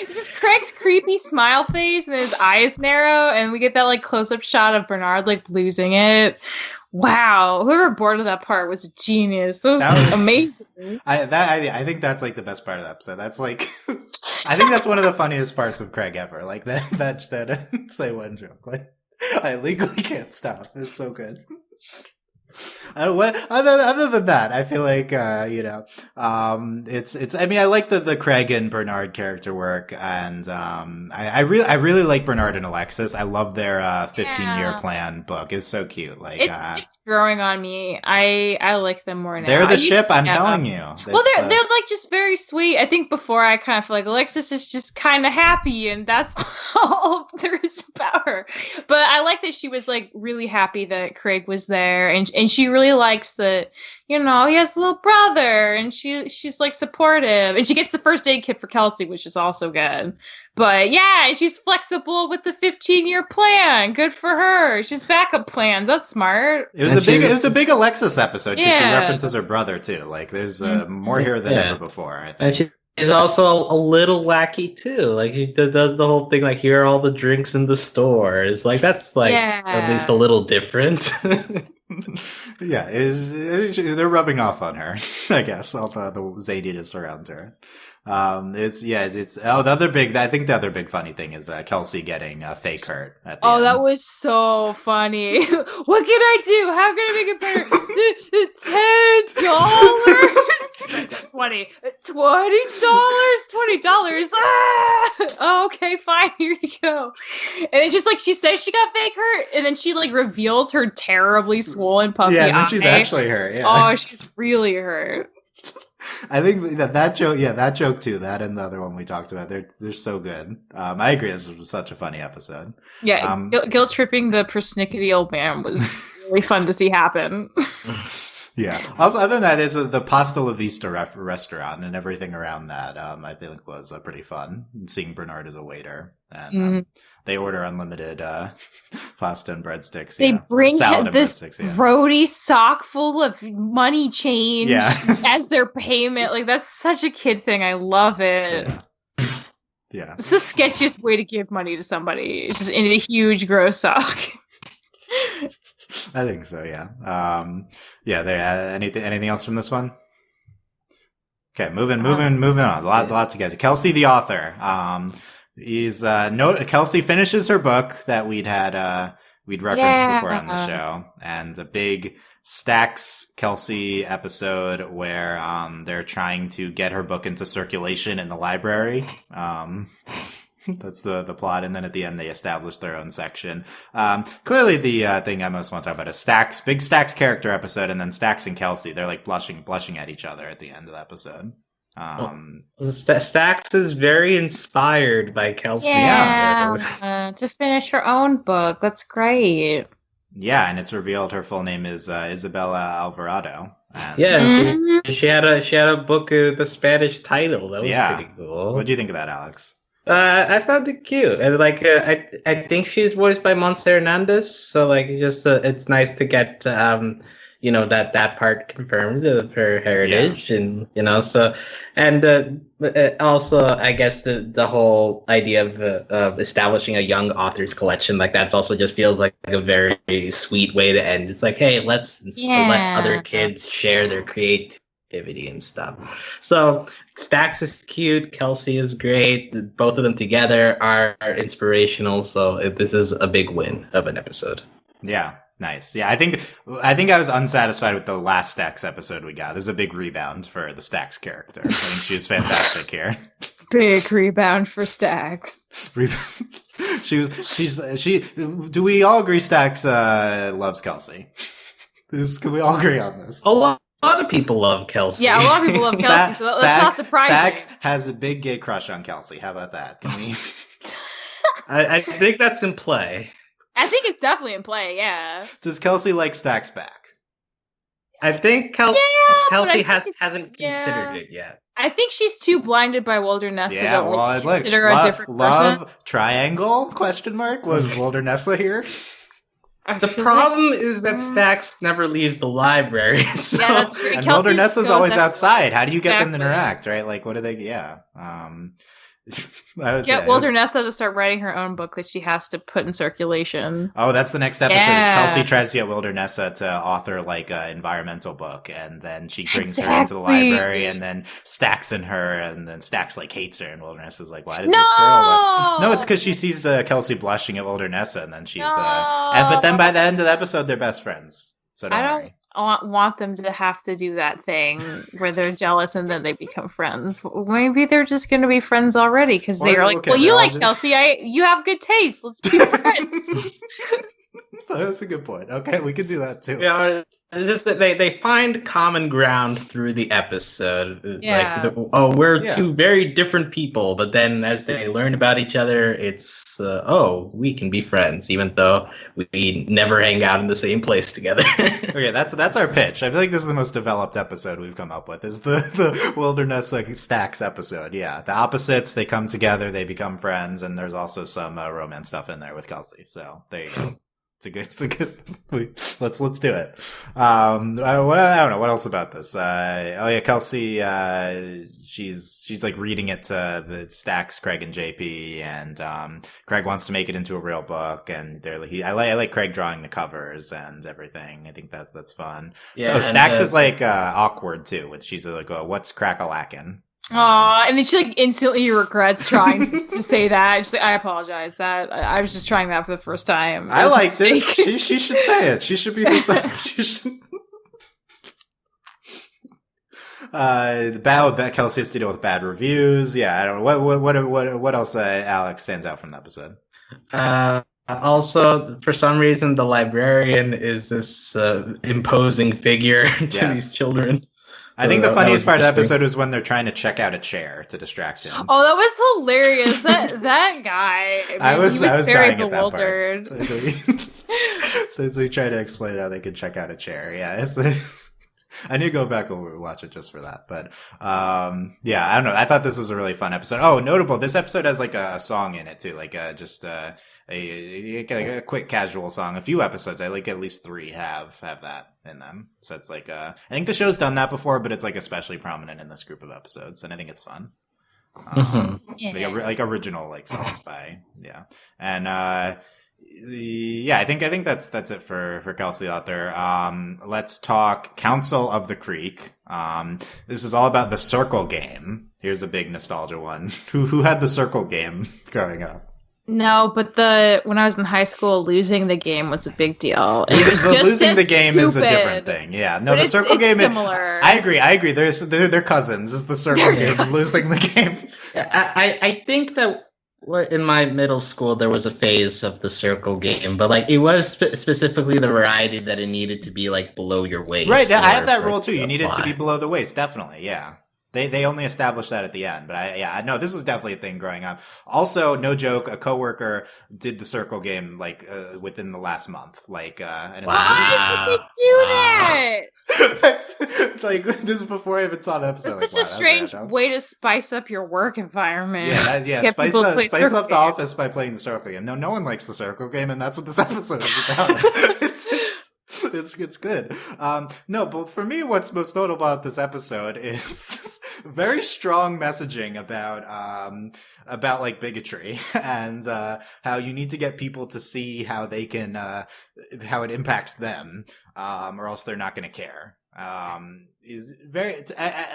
Just Craig's creepy smile face and his eyes narrow, and we get that like close-up shot of Bernard like losing it. Wow, whoever boarded that part was a genius. That was amazing. I think that's like the best part of the episode. That's like, I think that's one of the funniest parts of Craig ever. Like that say when joke. Like I legally can't stop. It's so good. Other than that, I feel like it's. I mean, I like the Craig and Bernard character work, and I really like Bernard and Alexis. I love their 15-year plan book. It's so cute. Like it's growing on me. I like them more now. They're the ship. I'm telling you. Well, they're like just very sweet. I think before I kind of feel like Alexis is just kind of happy, and that's all there is about her. But I like that she was like really happy that Craig was there, and she really likes that, he has a little brother, and she's like supportive, and she gets the first aid kit for Kelsey, which is also good. But yeah, she's flexible with the 15-year plan. Good for her. She's backup plans. That's smart. It was a big Alexis episode because she references her brother too. Like there's more here than ever before, I think. And she's also a little wacky too. Like he does the whole thing like, here are all the drinks in the store. It's like that's like at least a little different. Yeah, they're rubbing off on her, I guess, all the zaniness around her. The other big funny thing is Kelsey getting fake hurt at the end. That was so funny. What can I do? How can I make it better? $10? $20. $20. Ah! Okay, fine. Here you go. And it's just like she says she got fake hurt, and then she like reveals her terribly swollen puppy eye. Yeah, and then she's actually hurt. Yeah. Oh, she's really hurt. I think that joke, that joke too, that and the other one we talked about, they're so good. I agree. This was such a funny episode. Yeah, guilt tripping the persnickety old man was really fun to see happen. Yeah. Also, other than that, there's the Pasta La Vista restaurant and everything around that. I think was pretty fun. Seeing Bernard as a waiter, and they order unlimited pasta and breadsticks. They bring this grody sock full of money change as their payment. Like that's such a kid thing. I love it. Yeah. It's the sketchiest way to give money to somebody. It's just in a huge gross sock. I think so. Yeah. There. Anything else from this one? Okay. Moving on. A lot to get to. Kelsey, the author. Kelsey finishes her book that we'd referenced before on the show, and a big Stacks Kelsey episode where they're trying to get her book into circulation in the library. That's the plot, and then at the end they establish their own section. Clearly the thing I most want to talk about is Stacks, big Stacks character episode, and then Stacks and Kelsey, they're like blushing at each other at the end of the episode. Stacks is very inspired by Kelsey. To finish her own book. That's great. Yeah, and it's revealed her full name is Isabella Alvarado. She had a book with a Spanish title. That was pretty cool. What do you think of that, Alex? I found it cute, and I think she's voiced by Montse Hernandez, so like it's nice to get that part confirmed of her heritage, and so also I guess the whole idea of establishing a young authors collection, like that's also just feels like a very sweet way to end. It's like, hey, let's let other kids share their creativity and stuff. So Stacks is cute, Kelsey is great. Both of them together are inspirational. So this is a big win of an episode. Yeah. Nice. Yeah, I think I was unsatisfied with the last Stacks episode we got. This is a big rebound for the Stacks character. I think she was fantastic here. Big rebound for Stacks. Do we all agree Stacks loves Kelsey? Can we all agree on this? A lot of people love Kelsey. Yeah, a lot of people love Kelsey, so that's not surprising. Stacks has a big gay crush on Kelsey. How about that? Can we? I think that's in play. I think it's definitely in play, yeah. Does Kelsey like Stacks back? I think Kelsey hasn't considered it yet. I think she's too blinded by Wilderness to consider a different love person. Triangle? ? Was Wilderness here? The problem is that Stacks never leaves the library. So. Yeah, that's true. And Wilderness is always outside. How do you get them to interact, right? Like, what do they... Yeah. Wilderness to start writing her own book that she has to put in circulation. Oh, that's the next episode. Is Kelsey tries to get Wilderness to author like an environmental book, and then she brings her into the library, and then Stacks in her, and then Stacks like hates her, and Wilderness is like, "Why does this girl?" No, it's because she sees Kelsey blushing at Wilderness, and then she's. But then by the end of the episode, they're best friends. So don't worry. Want them to have to do that thing where they're jealous and then they become friends. Maybe they're just going to be friends already because they're like, well, you like Kelsey, you have good taste. Let's be friends. That's a good point. Okay, we could do that too. Yeah, it's just that they find common ground through the episode. Yeah. Like, we're two very different people, but then as they learn about each other, it's we can be friends, even though we never hang out in the same place together. Okay, that's our pitch. I feel like this is the most developed episode we've come up with. Is the Wilderness Stacks episode? Yeah, the opposites, they come together, they become friends, and there's also some romance stuff in there with Kelsey. So there you go. It's a good. Let's do it. I don't know what else about this. Kelsey. She's like reading it to the Stacks, Craig, and JP, and Craig wants to make it into a real book, and I like Craig drawing the covers and everything. I think that's fun. Yeah, so Stacks is like awkward too. She's like, "What's crack-a-lackin'?" Aw, and then she like instantly regrets trying to say that. She's like, I apologize. That I was just trying that for the first time. I liked it. She should say it. She should be herself. The bad Kelsey has to deal with bad reviews. Yeah, I don't know what else Alex stands out from the episode. Also, for some reason, the librarian is this imposing figure to these children. I think the funniest part of the episode was when they're trying to check out a chair to distract him. Oh, that was hilarious. That guy. I was very dying bewildered. At that part. They try to explain how they could check out a chair. Yeah, I need to go back and watch it just for that. But yeah, I don't know. I thought this was a really fun episode. Oh, notable. This episode has like a song in it too, like just a quick casual song. A few episodes, I like at least 3 have that in them. So it's like I think the show's done that before, but it's like especially prominent in this group of episodes, and I think it's fun. Like original like songs by and I think that's it for Kelsey the author. Let's talk Council of the Creek. This is all about the circle game. Here's a big nostalgia one. Who had the circle game growing up? No, but when I was in high school, losing the game was a big deal. Losing the game is a different thing. Yeah, no, but the circle game is similar. I agree. They're cousins. It's the circle game, losing the game. I think that in my middle school there was a phase of the circle game, but like it was specifically the variety that it needed to be like below your waist. Right, I have that rule too. You need it to be below the waist, definitely. Yeah. They only established that at the end, but I know this was definitely a thing growing up. Also, no joke, a coworker did the circle game like within the last month. Like, and why did they do that? Like this is before I even saw the episode. It's such a strange way to spice up your work environment. Yeah. Spice up the office by playing the circle game. No one likes the circle game, and that's what this episode is about. It's good. No, but for me, what's most notable about this episode is this very strong messaging about like bigotry and how you need to get people to see how they can how it impacts them, or else they're not going to care. Is very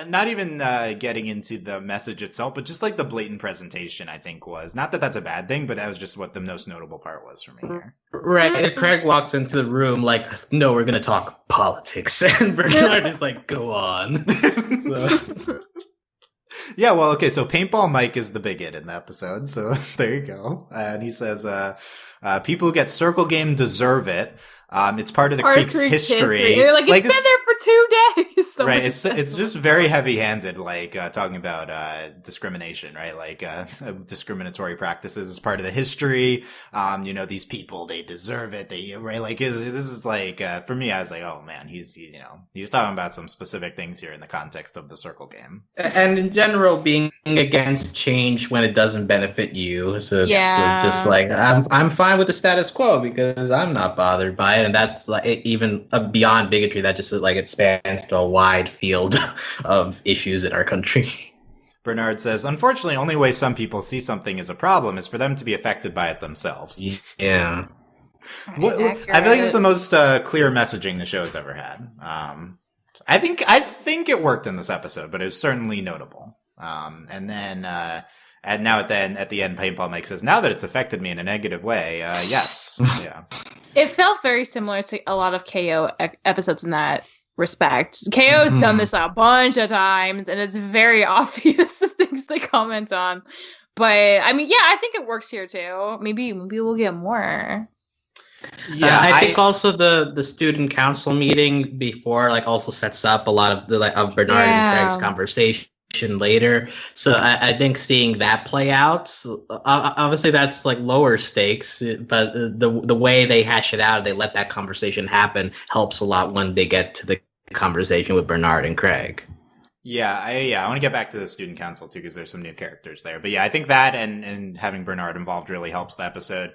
not even getting into the message itself, but just like the blatant presentation. I think was not that that's a bad thing, but that was just what the most notable part was for me here. Right, and Craig walks into the room like, "No, we're gonna talk politics," and Bernard is like, "Go on." Yeah, well, okay, so Paintball Mike is the bigot in the episode, so there you go. And he says, people who get circle game deserve it. It's part of the Creek's history. They're like, it's been there for 2 days. So right. It's just very heavy-handed, like talking about discrimination, right? Like discriminatory practices as part of the history. These people, they deserve it. Right? Like this is like for me, I was like, oh man, he's talking about some specific things here in the context of the circle game. And in general, being against change when it doesn't benefit you. So it's just like I'm fine with the status quo because I'm not bothered by it. And that's like even beyond bigotry, that just like it spans to a wide field of issues in our country. Bernard says, unfortunately, only way some people see something as a problem is for them to be affected by it themselves. Yeah. I feel like it's the most clear messaging the show has ever had. I think it worked in this episode, but it was certainly notable. And then now at the end, Paintball Mike says, now that it's affected me in a negative way, yes. Yeah. It felt very similar to a lot of KO episodes in that respect. KO has done this a bunch of times, and it's very obvious the things they comment on. But, I mean, I think it works here, too. Maybe we'll get more. Yeah, I think also the student council meeting before also sets up a lot of of Bernard and Craig's conversation later. So I think seeing that play out, obviously that's like lower stakes, but the way they hash it out, they let that conversation happen, helps a lot when they get to the conversation with Bernard and Craig. I want to get back to the student council too, because there's some new characters there. But I think that and having Bernard involved really helps the episode.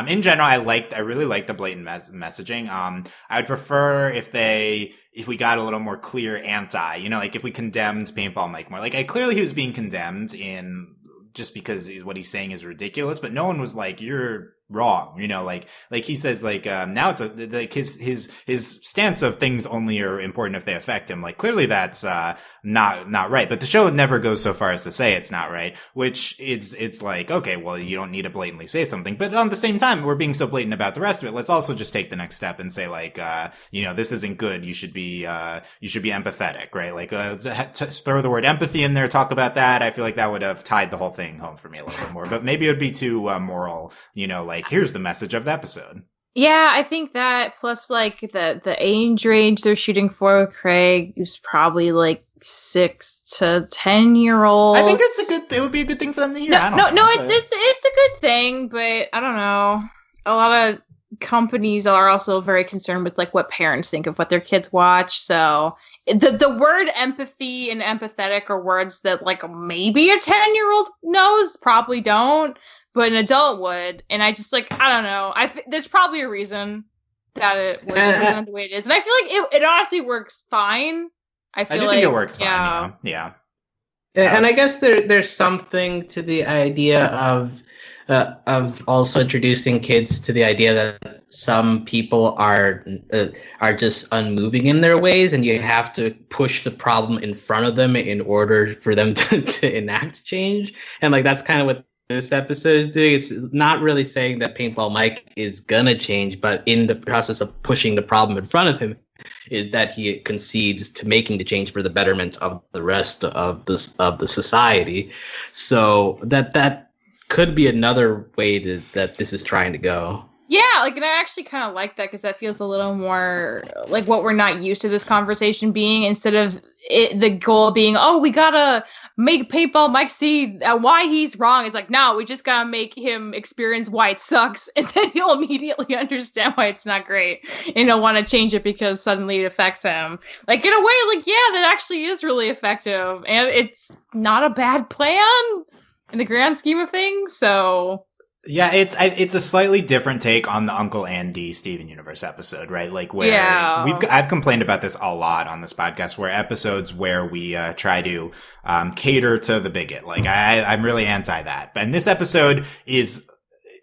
In general, I really like the blatant messaging. I would prefer if we got a little more clear anti, like if we condemned Paintball Mike more. Like clearly he was being condemned in just because what he's saying is ridiculous, but no one was like, you're wrong, like he says, now it's like his stance of things only are important if they affect him. Like clearly that's not right, but the show never goes so far as to say it's not right, which it's like, okay, well, you don't need to blatantly say something, but at the same time, we're being so blatant about the rest of it. Let's also just take the next step and say, like, this isn't good. You should be empathetic, right? Like, throw the word empathy in there, talk about that. I feel like that would have tied the whole thing home for me a little bit more, but maybe it would be too moral, like, here's the message of the episode. Yeah, I think that plus like the age range they're shooting for Craig is probably like 6 to 10-year-olds. I think it would be a good thing for them to hear. It's a good thing, but I don't know. A lot of companies are also very concerned with like what parents think of what their kids watch. So the word empathy and empathetic are words that like maybe a 10-year-old knows, probably don't. But an adult would, and I just like, I don't know. There's probably a reason that it was presented the way it is, and I feel like it honestly works fine. I do think it works fine. Yeah. And I guess there's something to the idea of also introducing kids to the idea that some people are just unmoving in their ways, and you have to push the problem in front of them in order for them to enact change. And like that's kind of what this episode is doing. It's not really saying that Paintball Mike is gonna change, but in the process of pushing the problem in front of him is that he concedes to making the change for the betterment of the rest of the society. So that could be another way that this is trying to go. Yeah, like, and I actually kind of like that because that feels a little more like what we're not used to this conversation being, instead of the goal being, oh, we gotta make Paintball Mike see why he's wrong. It's like, no, we just gotta make him experience why it sucks, and then he'll immediately understand why it's not great, and he'll want to change it because suddenly it affects him. Like, in a way, like, yeah, that actually is really effective, and it's not a bad plan in the grand scheme of things, so... Yeah, it's a slightly different take on the Uncle Andy Steven Universe episode, right? Like where I've complained about this a lot on this podcast, where episodes where we try to cater to the bigot. Like I'm really anti that. And this episode is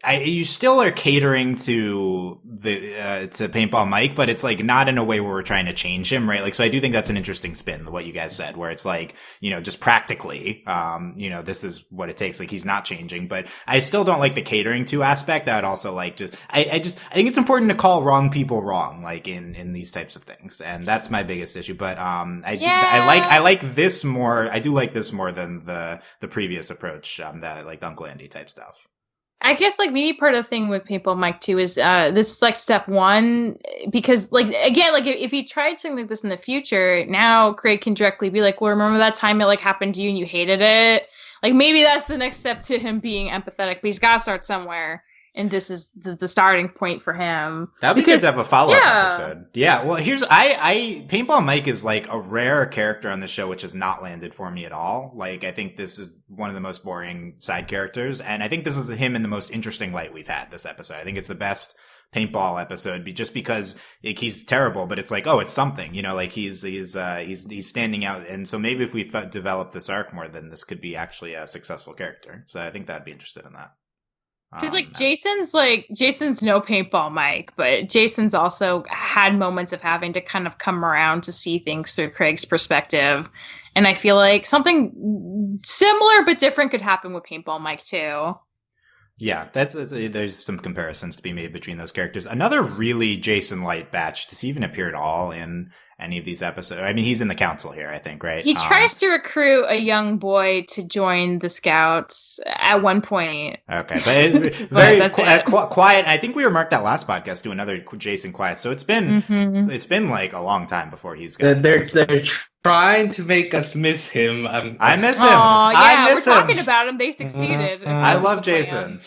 you still are catering to to Paintball Mike, but it's like not in a way where we're trying to change him, right? Like, so I do think that's an interesting spin, what you guys said, where it's like, just practically, this is what it takes. Like, he's not changing, but I still don't like the catering to aspect. I would also like I think it's important to call wrong people wrong, like in these types of things. And that's my biggest issue. But, I like this more. I do like this more than the previous approach, that like the Uncle Andy type stuff. I guess, like, maybe part of the thing with Paintball Mike, too, is this is, like, step one, because, like, again, like, if he tried something like this in the future, now Craig can directly be like, well, remember that time it, like, happened to you and you hated it? Like, maybe that's the next step to him being empathetic, but he's got to start somewhere. And this is the starting point for him. That would be good to have a follow-up episode. Yeah, well, Paintball Mike is like a rare character on the show which has not landed for me at all. Like, I think this is one of the most boring side characters, and I think this is him in the most interesting light we've had this episode. I think it's the best Paintball episode, just because like, he's terrible, but it's like, oh, it's something, like he's standing out. And so maybe if we develop this arc more, then this could be actually a successful character. So I think I'd be interested in that. Because Jason's no Paintball Mike, but Jason's also had moments of having to kind of come around to see things through Craig's perspective. And I feel like something similar but different could happen with Paintball Mike too. Yeah, there's some comparisons to be made between those characters. Another really Jason light batch. Does he even appear at all in any of these episodes? I mean, he's in the council here, I think, right? He tries to recruit a young boy to join the Scouts at one point. Okay, but very quiet. I think we remarked that last podcast to another Jason quiet. So it's been like a long time before he's got. They're trying to make us miss him. I miss him. Yeah, I miss we're him. Talking about him. They succeeded. I love Jason.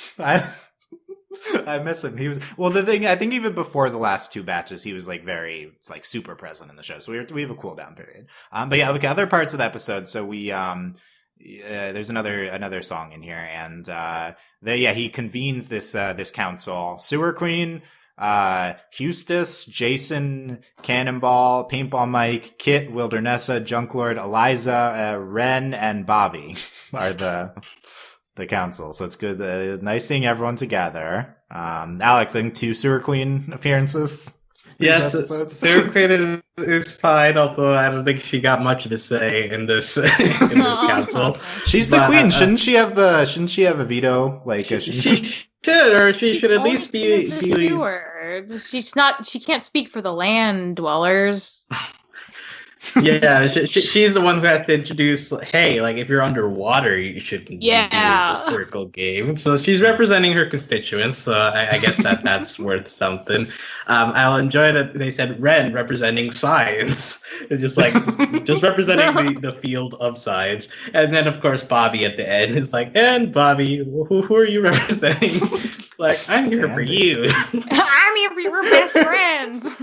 I miss him. He was the thing. I think even before the last two batches, he was like very like super present in the show. So we have a cool down period. But yeah, look, other parts of the episode. So we there's another song in here, and he convenes this council. Sewer Queen, Hustis, Jason, Cannonball, Paintball Mike, Kit, Wildernessa, Junklord, Eliza, Ren, and Bobby are the the council. So it's good. Nice seeing everyone together. Alex, I think 2 Sewer Queen appearances. Yes, Sewer Queen is fine, although I don't think she got much to say in this council. She's the queen. Shouldn't she have a veto? Like she should, or she should at least be steward. She's not. She can't speak for the land dwellers. Yeah, she's the one who has to introduce, hey, like, if you're underwater, you should do the circle game. So she's representing her constituents, so I guess that's worth something. I'll enjoy that they said Ren representing science. It's just representing the field of science. And then, of course, Bobby at the end is like, and Bobby, who are you representing? It's like, I'm here for you. I'm here for your best friends.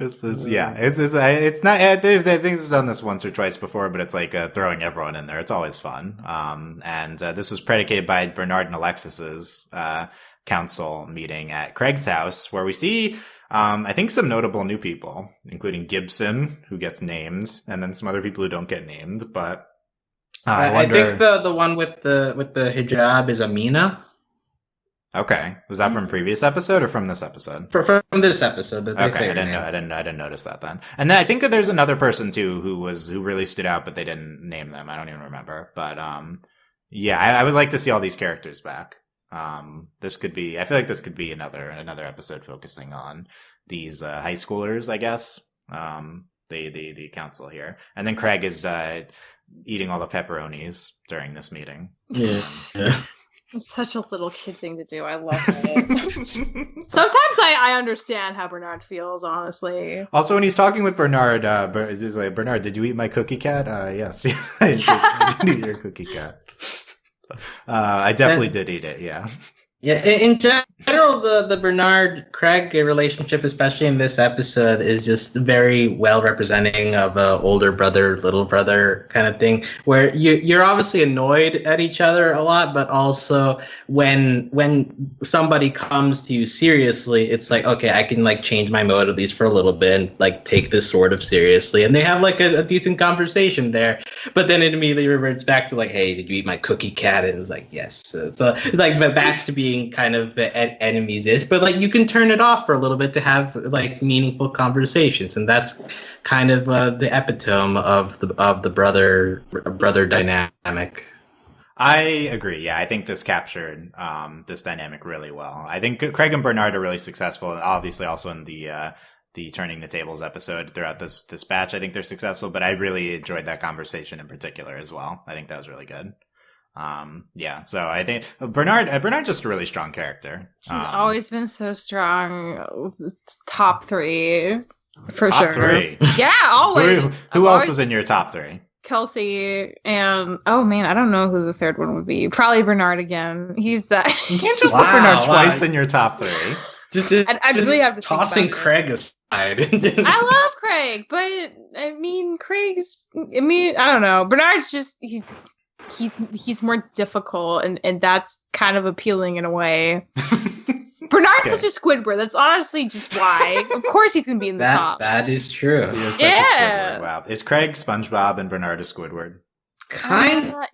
It's not. I think it's done this once or twice before, but it's like throwing everyone in there. It's always fun. And this was predicated by Bernard and Alexis's council meeting at Craig's house, where we see, I think, some notable new people, including Gibson, who gets named, and then some other people who don't get named. But I think the one with the hijab is Amina. Okay, was that from previous episode or from this episode? From this episode. I didn't notice that then. And then I think that there's another person too who really stood out, but they didn't name them. I don't even remember. But yeah, I would like to see all these characters back. I feel like this could be another episode focusing on these high schoolers, I guess. The council here, and then Craig is eating all the pepperonis during this meeting. Yeah. It's such a little kid thing to do. I love it. Sometimes I understand how Bernard feels, honestly. Also, when he's talking with Bernard, he's like, Bernard, did you eat my cookie cat? Yes. I did eat your cookie cat. I definitely did eat it, yeah. Yeah, in general, the Bernard-Craig relationship, especially in this episode, is just very well representing of a older brother, little brother kind of thing, where you're obviously annoyed at each other a lot, but also when somebody comes to you seriously, it's like, okay, I can like change my mode at least for a little bit and like take this sort of seriously, and they have like a decent conversation there, but then it immediately reverts back to like, hey, did you eat my cookie cat? And it's like, yes. So it's like back to being kind of enemies-ish, but like you can turn it off for a little bit to have like meaningful conversations, and that's kind of the epitome of the brother dynamic. I agree. Yeah, I think this captured this dynamic really well. I think Craig and Bernard are really successful, obviously also in the Turning the Tables episode throughout this batch. I think they're successful, but I really enjoyed that conversation in particular as well. I think that was really good. Yeah, so I think Bernard's just a really strong character. He's always been so strong. Top 3 for top sure. 3. Yeah, always. Who else is in your top 3? Kelsey and oh man, I don't know who the third one would be. Probably Bernard again. He's that. You can't just put Bernard twice in your top 3. I really have to tossing Craig aside. I love Craig, but I mean, I don't know. Bernard's just he's more difficult, and that's kind of appealing in a way. Bernard's such a Squidward. That's honestly just why. Of course he's going to be in the top. That is true. He is such a Squidward. Wow. Is Craig SpongeBob and Bernard a Squidward?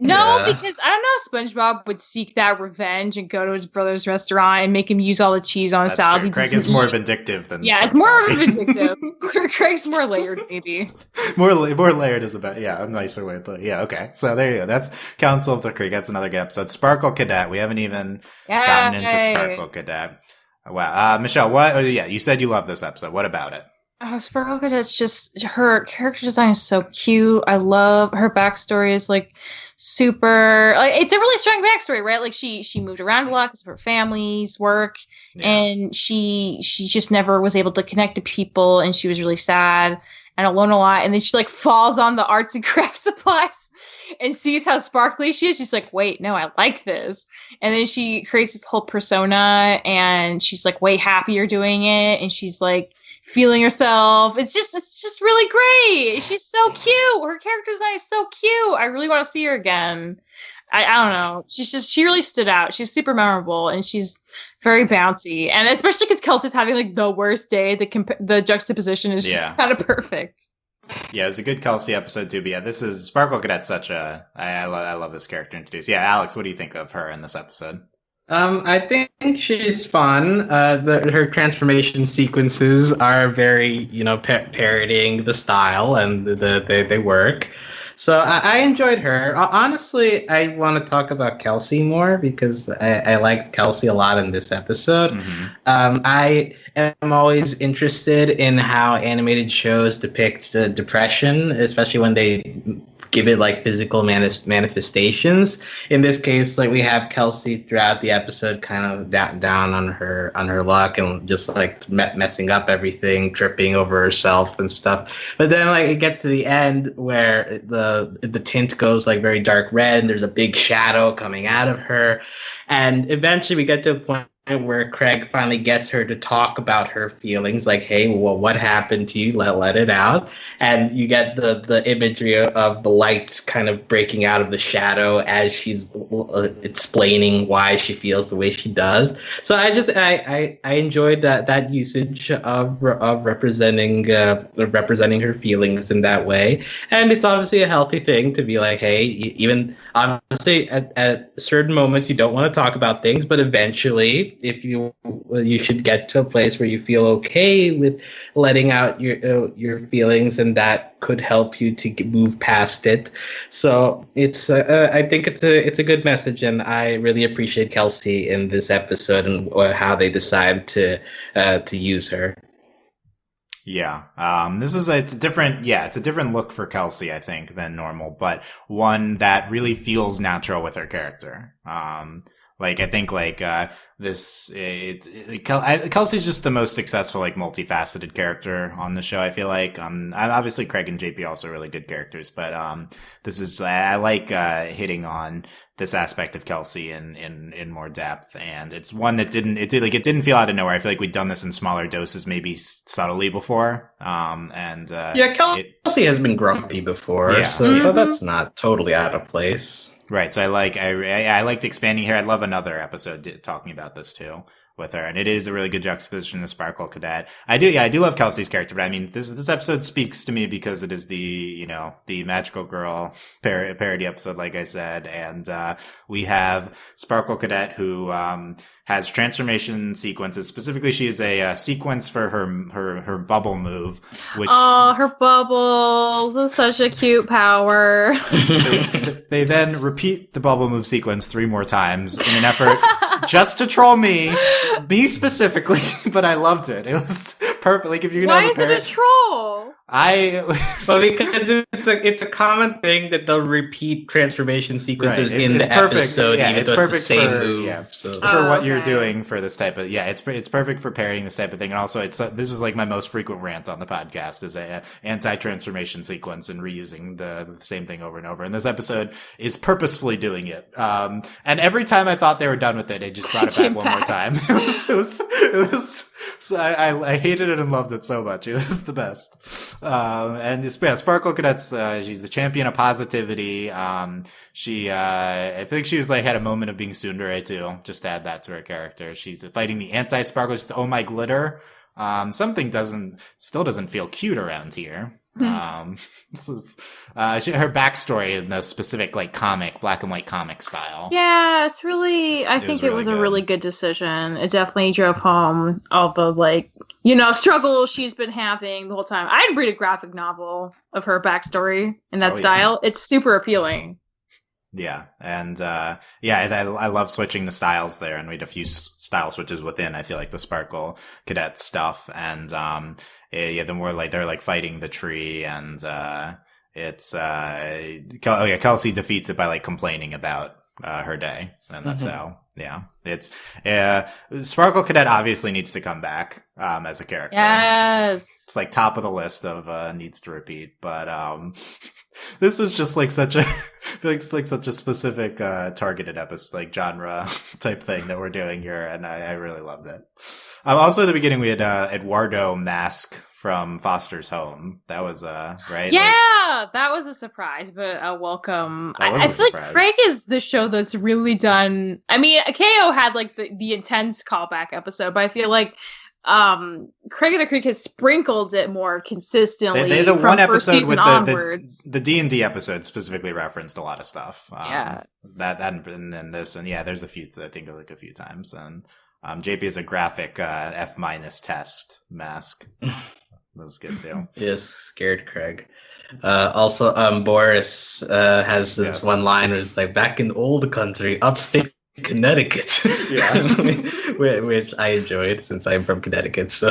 No, because I don't know. SpongeBob would seek that revenge and go to his brother's restaurant and make him use all the cheese on his salad. Craig is more vindictive than SpongeBob. It's more vindictive. Craig's more layered, maybe. More layered is a nicer way, but yeah, okay. So there you go. That's Council of the Creek. That's another good episode. Sparkle Cadet. We haven't even gotten into Sparkle Cadet. Wow. Michelle, what? Oh, yeah, you said you love this episode. What about it? Sparkle Cadet's just, her character design is so cute. I love her backstory is like super, like it's a really strong backstory, right? Like she moved around a lot because of her family's work, and she just never was able to connect to people, and she was really sad and alone a lot. And then she like falls on the arts and crafts supplies and sees how sparkly she is. She's like, wait, no, I like this. And then she creates this whole persona, and she's like way happier doing it, and she's like feeling herself. It's just really great. She's so cute. Her character design is so cute. I really want to see her again. I don't know. She really stood out. She's super memorable, and she's very bouncy. And especially because Kelsey's having like the worst day, the juxtaposition is just kind of perfect. Yeah, it was a good Kelsey episode too. But yeah, this is Sparkle Cadet's such a I love this character introduced. Yeah, Alex, what do you think of her in this episode? I think she's fun. Her transformation sequences are very, parodying the style, and they work. So I enjoyed her. Honestly, I want to talk about Kelsey more because I liked Kelsey a lot in this episode. Mm-hmm. I am always interested in how animated shows depict depression, especially when they give it like physical manifestations. In this case, like we have Kelsey throughout the episode kind of down on her luck and just like messing up everything, tripping over herself and stuff. But then like it gets to the end where the tint goes like very dark red and there's a big shadow coming out of her. And eventually we get to a point where Craig finally gets her to talk about her feelings, like, hey, well, what happened to you? Let it out. And you get the imagery of the light kind of breaking out of the shadow as she's explaining why she feels the way she does. So I enjoyed that usage of representing her feelings in that way. And it's obviously a healthy thing to be like, hey, even honestly at certain moments you don't want to talk about things, but eventually if you should get to a place where you feel okay with letting out your feelings, and that could help you to move past it. So it's I think it's a good message, and I really appreciate Kelsey in this episode and how they decide to use her. Yeah. It's a different look for Kelsey, I think, than normal, but one that really feels natural with her character. Like I think like Kelsey's just the most successful, like multifaceted character on the show. I feel like obviously Craig and JP also really good characters, but this is I like hitting on this aspect of Kelsey in more depth, and it's one that didn't feel out of nowhere. I feel like we'd done this in smaller doses, maybe subtly before. Kelsey has been grumpy before, so that's not totally out of place. Right, so I liked expanding here. I'd love another episode talking about this too with her, and it is a really good juxtaposition to Sparkle Cadet. I do love Kelsey's character, but I mean, this episode speaks to me because it is the magical girl parody episode, like I said, and we have Sparkle Cadet who has transformation sequences. Specifically, she has a sequence for her bubble move, which her bubbles is such a cute power. They then repeat the bubble move sequence 3 more times in an effort just to troll me specifically, but I loved it. It was perfect. Like if you're gonna why is it a troll? Because it's a common thing that they'll repeat transformation sequences in the episode, even though it's the same move. Yeah. So. For what you're doing for this type of it's perfect for parodying this type of thing, and also this is like my most frequent rant on the podcast is a anti-transformation sequence and reusing the same thing over and over. And this episode is purposefully doing it. And every time I thought they were done with it, it just brought it back one more time. It was. So I hated it and loved it so much. It was the best. And just, Sparkle Cadet's, she's the champion of positivity. I think she was like, had a moment of being tsundere too. Just to add that to her character. She's fighting the anti-Sparkle, just, oh my glitter. Something still doesn't feel cute around here. Her backstory in the specific like black and white comic style. Yeah, it's really. I think it was a really good decision. It definitely drove home all the struggle she's been having the whole time. I'd read a graphic novel of her backstory in that style. Yeah. It's super appealing. Yeah, and I love switching the styles there, and we had a few style switches within. I feel like the Sparkle Cadet stuff, and the more like they're like fighting the tree, and Kelsey defeats it by like complaining about her day, and that's how. Yeah, it's Sparkle Cadet obviously needs to come back as a character. Yes, it's like top of the list of needs to repeat, but this was just like such a I feel like it's like such a specific targeted episode, like genre type thing that we're doing here, and I really loved it. Also at the beginning we had Eduardo Mask from Foster's Home. That was right. Yeah, that was a surprise, but a welcome. I feel like Craig is the show that's really done. I mean, KO had like the intense callback episode, but I feel like Craig of the Creek has sprinkled it more consistently. They the from one first episode season with onwards. the D&D episode specifically referenced a lot of stuff. Yeah. That and then this, and yeah, there's a few, I think like a few times. And JP is a graphic F- test mask. That's good too. Yes, scared Craig. Also, Boris has this one line where it's like, back in old country, upstate Connecticut. Yeah. Which I enjoyed since I'm from Connecticut. So,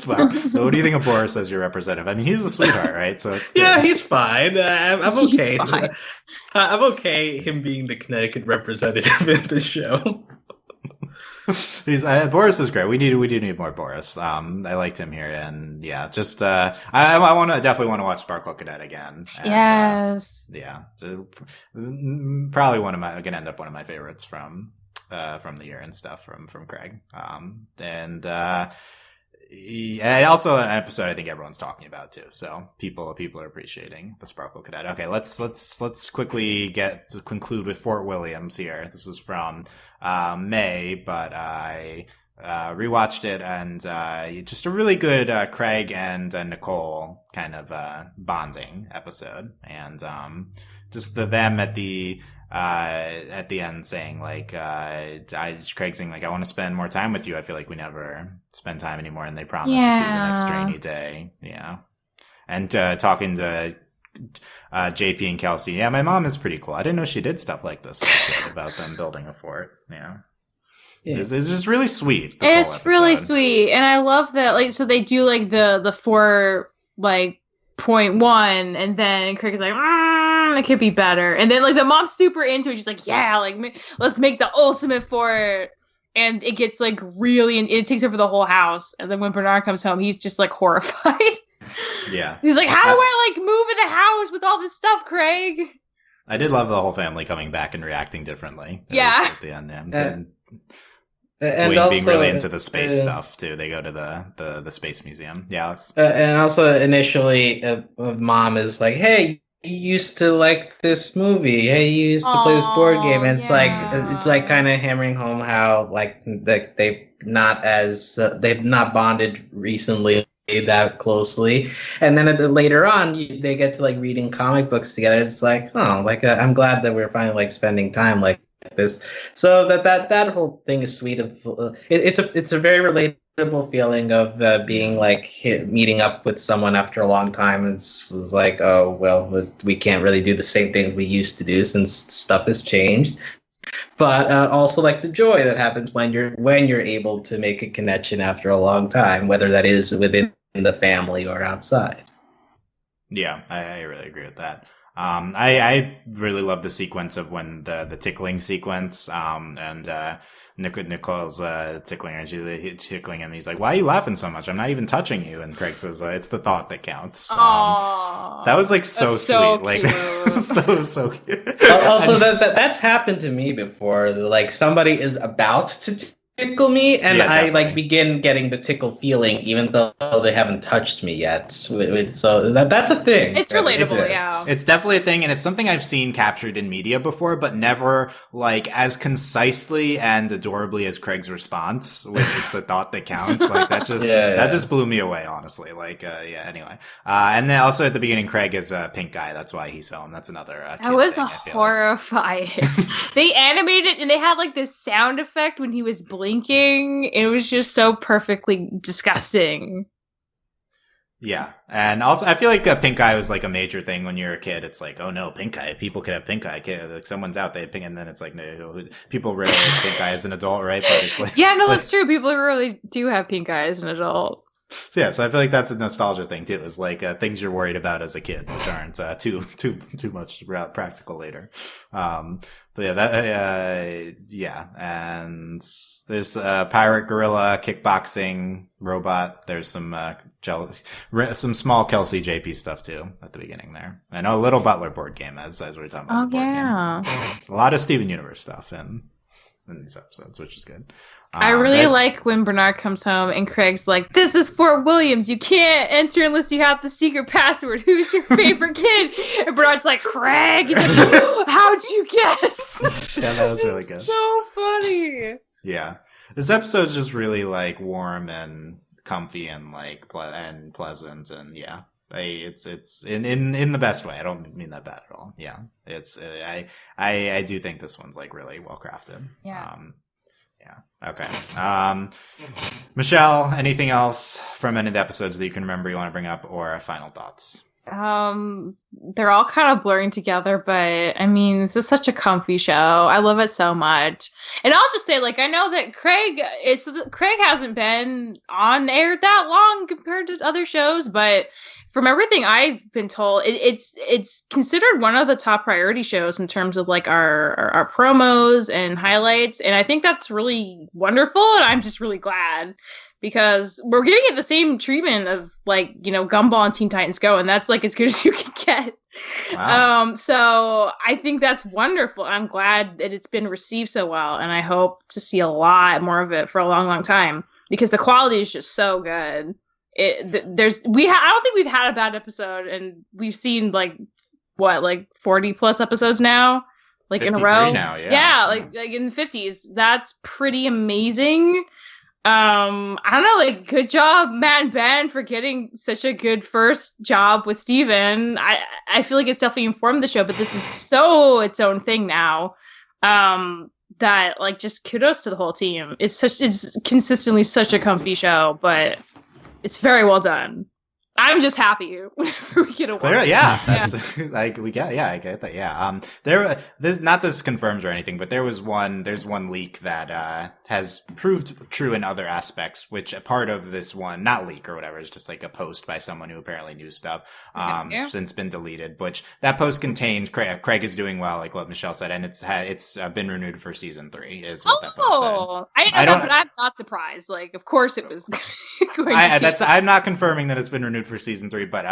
well, so what do you think of Boris as your representative? I mean, he's a sweetheart, right? So it's good. Yeah, he's fine. I'm okay. He's fine. I'm okay him being the Connecticut representative in the show. He's Boris is great. We do need more Boris. I liked him here, and yeah, just I definitely want to watch Sparkle Cadet again. And, yes. Yeah, probably gonna end up one of my favorites from the year and stuff from Craig. And also an episode I think everyone's talking about too. So people are appreciating the Sparkle Cadet. Okay, let's quickly conclude with Fort Williams here. This is from May, but I rewatched it, and just a really good Craig and Nicole kind of bonding episode, and just them at the end saying like Craig saying like, I want to spend more time with you. I feel like we never spend time anymore, and they promised to the next rainy day. Yeah, and talking to JP and Kelsey. Yeah, my mom is pretty cool. I didn't know she did stuff like this about them building a fort. Yeah. It's just really sweet. It's really sweet, and I love that. Like, so they do like the 4.1, and then Craig is like, it could be better, and then like the mom's super into it. She's like, yeah, like let's make the ultimate fort, and it gets like really, and it takes over the whole house. And then when Bernard comes home, he's just like horrified. Yeah, he's like, how do I like move in the house with all this stuff, Craig? I did love the whole family coming back and reacting differently. Yeah, at the end, and Dwayne also, being really into the space stuff too. They go to the space museum. Yeah, Alex. And also initially, mom is like, "Hey, you used to like this movie. Hey, you used to play this board game." And it's like kind of hammering home how like they've not bonded recently that closely. And then later on, they get to like reading comic books together. It's like, oh, like I'm glad that we're finally like spending time like this. So that whole thing is sweet. It's a very relatable feeling of being like meeting up with someone after a long time. It's like, oh well, we can't really do the same things we used to do since stuff has changed. But also like the joy that happens when you're able to make a connection after a long time, whether that is within the family or outside. Yeah, I really agree with that. I really love the sequence of when the tickling sequence, and Nicole's tickling her, and she's tickling him. He's like, "Why are you laughing so much? I'm not even touching you." And Craig says, "It's the thought that counts." That was like so sweet, so like so cute. Also, that's happened to me before. Like somebody is about to tickle me, and I like begin getting the tickle feeling, even though they haven't touched me yet. So that's a thing. It's relatable, yeah. It's definitely a thing, and it's something I've seen captured in media before, but never like as concisely and adorably as Craig's response. When it's the thought that counts. Like that just that just blew me away, honestly. Like anyway, and then also at the beginning, Craig is a pink guy. That's why he's home. That's another. That was thing, horrifying. They animated and they had like this sound effect when he was blinking. It was just so perfectly disgusting. Yeah, and also I feel like a pink eye was like a major thing when you're a kid. It's like, oh no, pink eye. People could have pink eye. Like someone's out, they have pink, and then it's like, no, people really have pink eye as an adult, right? But it's like, yeah, no, that's true. People really do have pink eye as an adult. Yeah, so I feel like that's a nostalgia thing too. Is like things you're worried about as a kid, which aren't too much practical later. But yeah, and there's a pirate gorilla kickboxing robot. There's some small Kelsey JP stuff too at the beginning there, and a little Butler board game as we were talking about. There's a lot of Steven Universe stuff in these episodes, which is good. I really like when Bernard comes home and Craig's like, "This is Fort Williams. You can't enter unless you have the secret password. Who's your favorite kid?" And Bernard's like, "Craig." He's like, "How'd you guess?" Yeah, that was really good. So funny. Yeah. This episode's just really like warm and comfy and like and pleasant, and yeah. It's in the best way. I don't mean that bad at all. Yeah, it's I do think this one's like really well crafted. Yeah. Yeah. Okay. Michelle, anything else from any of the episodes that you can remember you want to bring up, or final thoughts? They're all kind of blurring together, but I mean, this is such a comfy show. I love it so much. And I'll just say, like, I know that Craig hasn't been on air that long compared to other shows, but from everything I've been told, it's considered one of the top priority shows in terms of like our promos and highlights. And I think that's really wonderful. And I'm just really glad, because we're giving it the same treatment of like, Gumball and Teen Titans Go, and that's like as good as you can get. Wow. So I think that's wonderful. I'm glad that it's been received so well, and I hope to see a lot more of it for a long, long time, because the quality is just so good. I don't think we've had a bad episode, and we've seen like 40 plus episodes now, like in a row. Now, yeah. Like in the 50s. That's pretty amazing. I don't know, like, good job, Matt and Ben, for getting such a good first job with Steven. I feel like it's definitely informed the show, but this is so its own thing now. That like, just kudos to the whole team. It's consistently such a comfy show, but it's very well done. I'm just happy we get a clearly, yeah. That's like I get that. Yeah. This confirms or anything, but there's one leak that has proved true in other aspects, which a part of this one, not leak or whatever, is just like a post by someone who apparently knew stuff. It's since been deleted, which that post contains Craig is doing well, like what Michelle said, and it's been renewed for season 3 is what that post said. I didn't know that, but I'm not surprised. Like, of course it was I'm not confirming that it's been renewed for season 3, but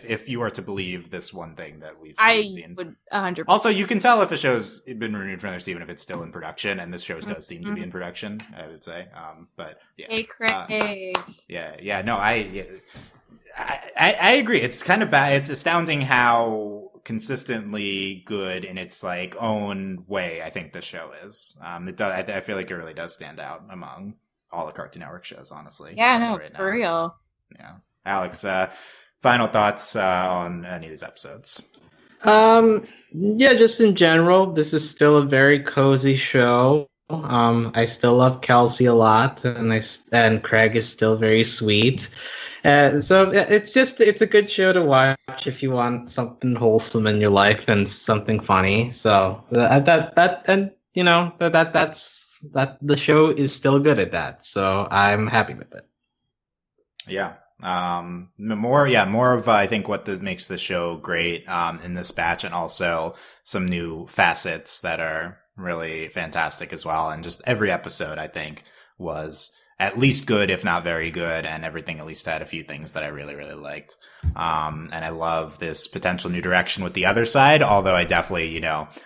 if you are to believe this one thing that we've seen, I would 100%. Also, you can tell if a show's been renewed for another season if it's still in production, and this show does seem to be in production, I would say. But yeah, hey Craig. No, I agree. It's kind of bad. It's astounding how consistently good in its like own way I think the show is. It does. I feel like it really does stand out among all the Cartoon Network shows, honestly. Yeah, no, right for real. Yeah. Alex, final thoughts on any of these episodes? Yeah, just in general, this is still a very cozy show. I still love Kelsey a lot, and Craig is still very sweet. So it's a good show to watch if you want something wholesome in your life and something funny. So the show is still good at that. So I'm happy with it. Yeah. More of I think what makes the show great in this batch, and also some new facets that are really fantastic as well. And just every episode I think was at least good, if not very good, and everything at least had a few things that I really, really liked. And I love this potential new direction with the other side, although I definitely,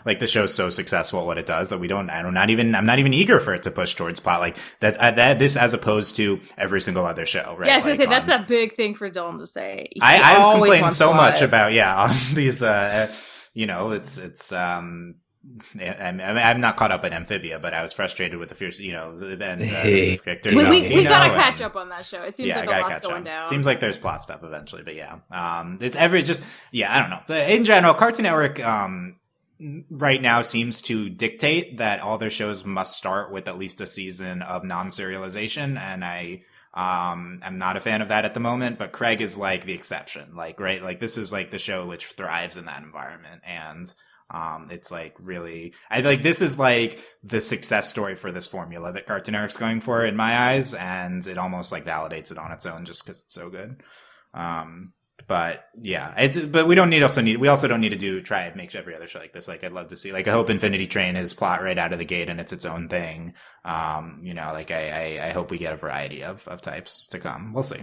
like the show's so successful at what it does that I'm not even eager for it to push towards plot. Like this as opposed to every single other show, right? Yeah, I was gonna say, that's a big thing for Dylan to say. I complain so much about, on these, I'm not caught up in Amphibia, but I was frustrated with the fierce, and we gotta catch up on that show. It seems like a lot's going down. Seems like there's plot stuff eventually, but yeah, it's I don't know. In general, Cartoon Network right now seems to dictate that all their shows must start with at least a season of non-serialization, and I'm not a fan of that at the moment, but Craig is like the exception. Like, right, like this is like the show which thrives in that environment, and it's like really, I feel like this is like the success story for this formula that Cartoon Network's going for in my eyes, and it almost like validates it on its own just because it's so good. But yeah, we also don't need to try and make every other show like this. Like I'd love to see, like I hope Infinity Train is plot right out of the gate and it's its own thing. Like I hope we get a variety of types to come. We'll see.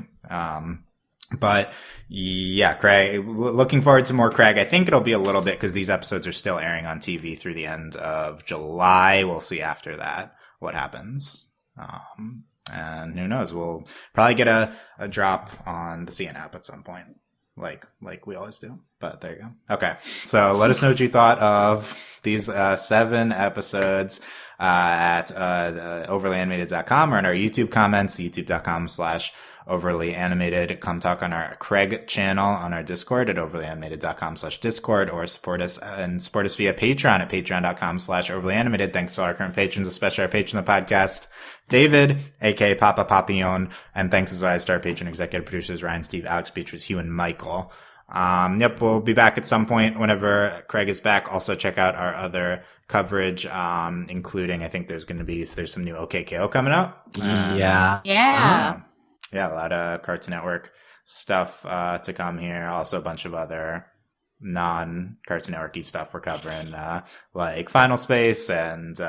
But yeah, Craig, looking forward to more Craig. I think it'll be a little bit because these episodes are still airing on TV through the end of July. We'll see after that what happens. And who knows, we'll probably get a drop on the CN app at some point, like we always do. But there you go. Okay. So let us know what you thought of these 7 episodes. at overlyanimated.com or in our YouTube comments, youtube.com/overlyanimated. Come talk on our Craig channel on our Discord at overlyanimated.com/Discord, or support us via Patreon at patreon.com/overlyanimated. Thanks to our current patrons, especially our patron of the podcast, David, aka Papa Papillon, and thanks as always to our patron executive producers Ryan, Steve, Alex, Beatrice, Hugh, and Michael. We'll be back at some point whenever Craig is back. Also check out our other coverage, including, I think there's some new OKKO coming out. Yeah, Yeah. A lot of Cartoon Network stuff to come here. Also a bunch of other non-Cartoon Network-y stuff we're covering, like Final Space and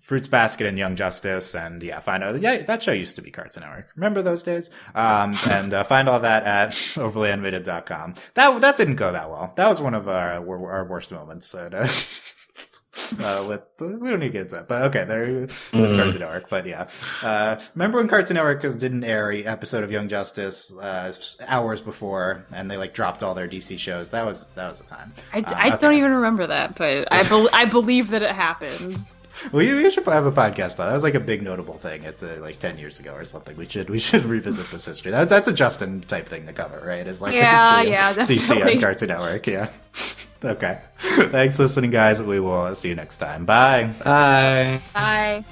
Fruits Basket and Young Justice, and that show used to be Cartoon Network. Remember those days? And find all that at overlyanimated.com. That didn't go that well. That was one of our worst moments. We don't need to get into that, but okay, there with Cartoon Network. But remember when Cartoon Network didn't air an episode of Young Justice hours before, and they dropped all their DC shows? That was a time. I don't even remember that, but I believe that it happened. We should have a podcast on that. That was a big notable thing. It's 10 years ago or something. We should revisit this history. That's a Justin type thing to cover, right? It's the history of DC on Cartoon Network. Yeah. Okay. Thanks for listening, guys. We will see you next time. Bye. bye. Bye.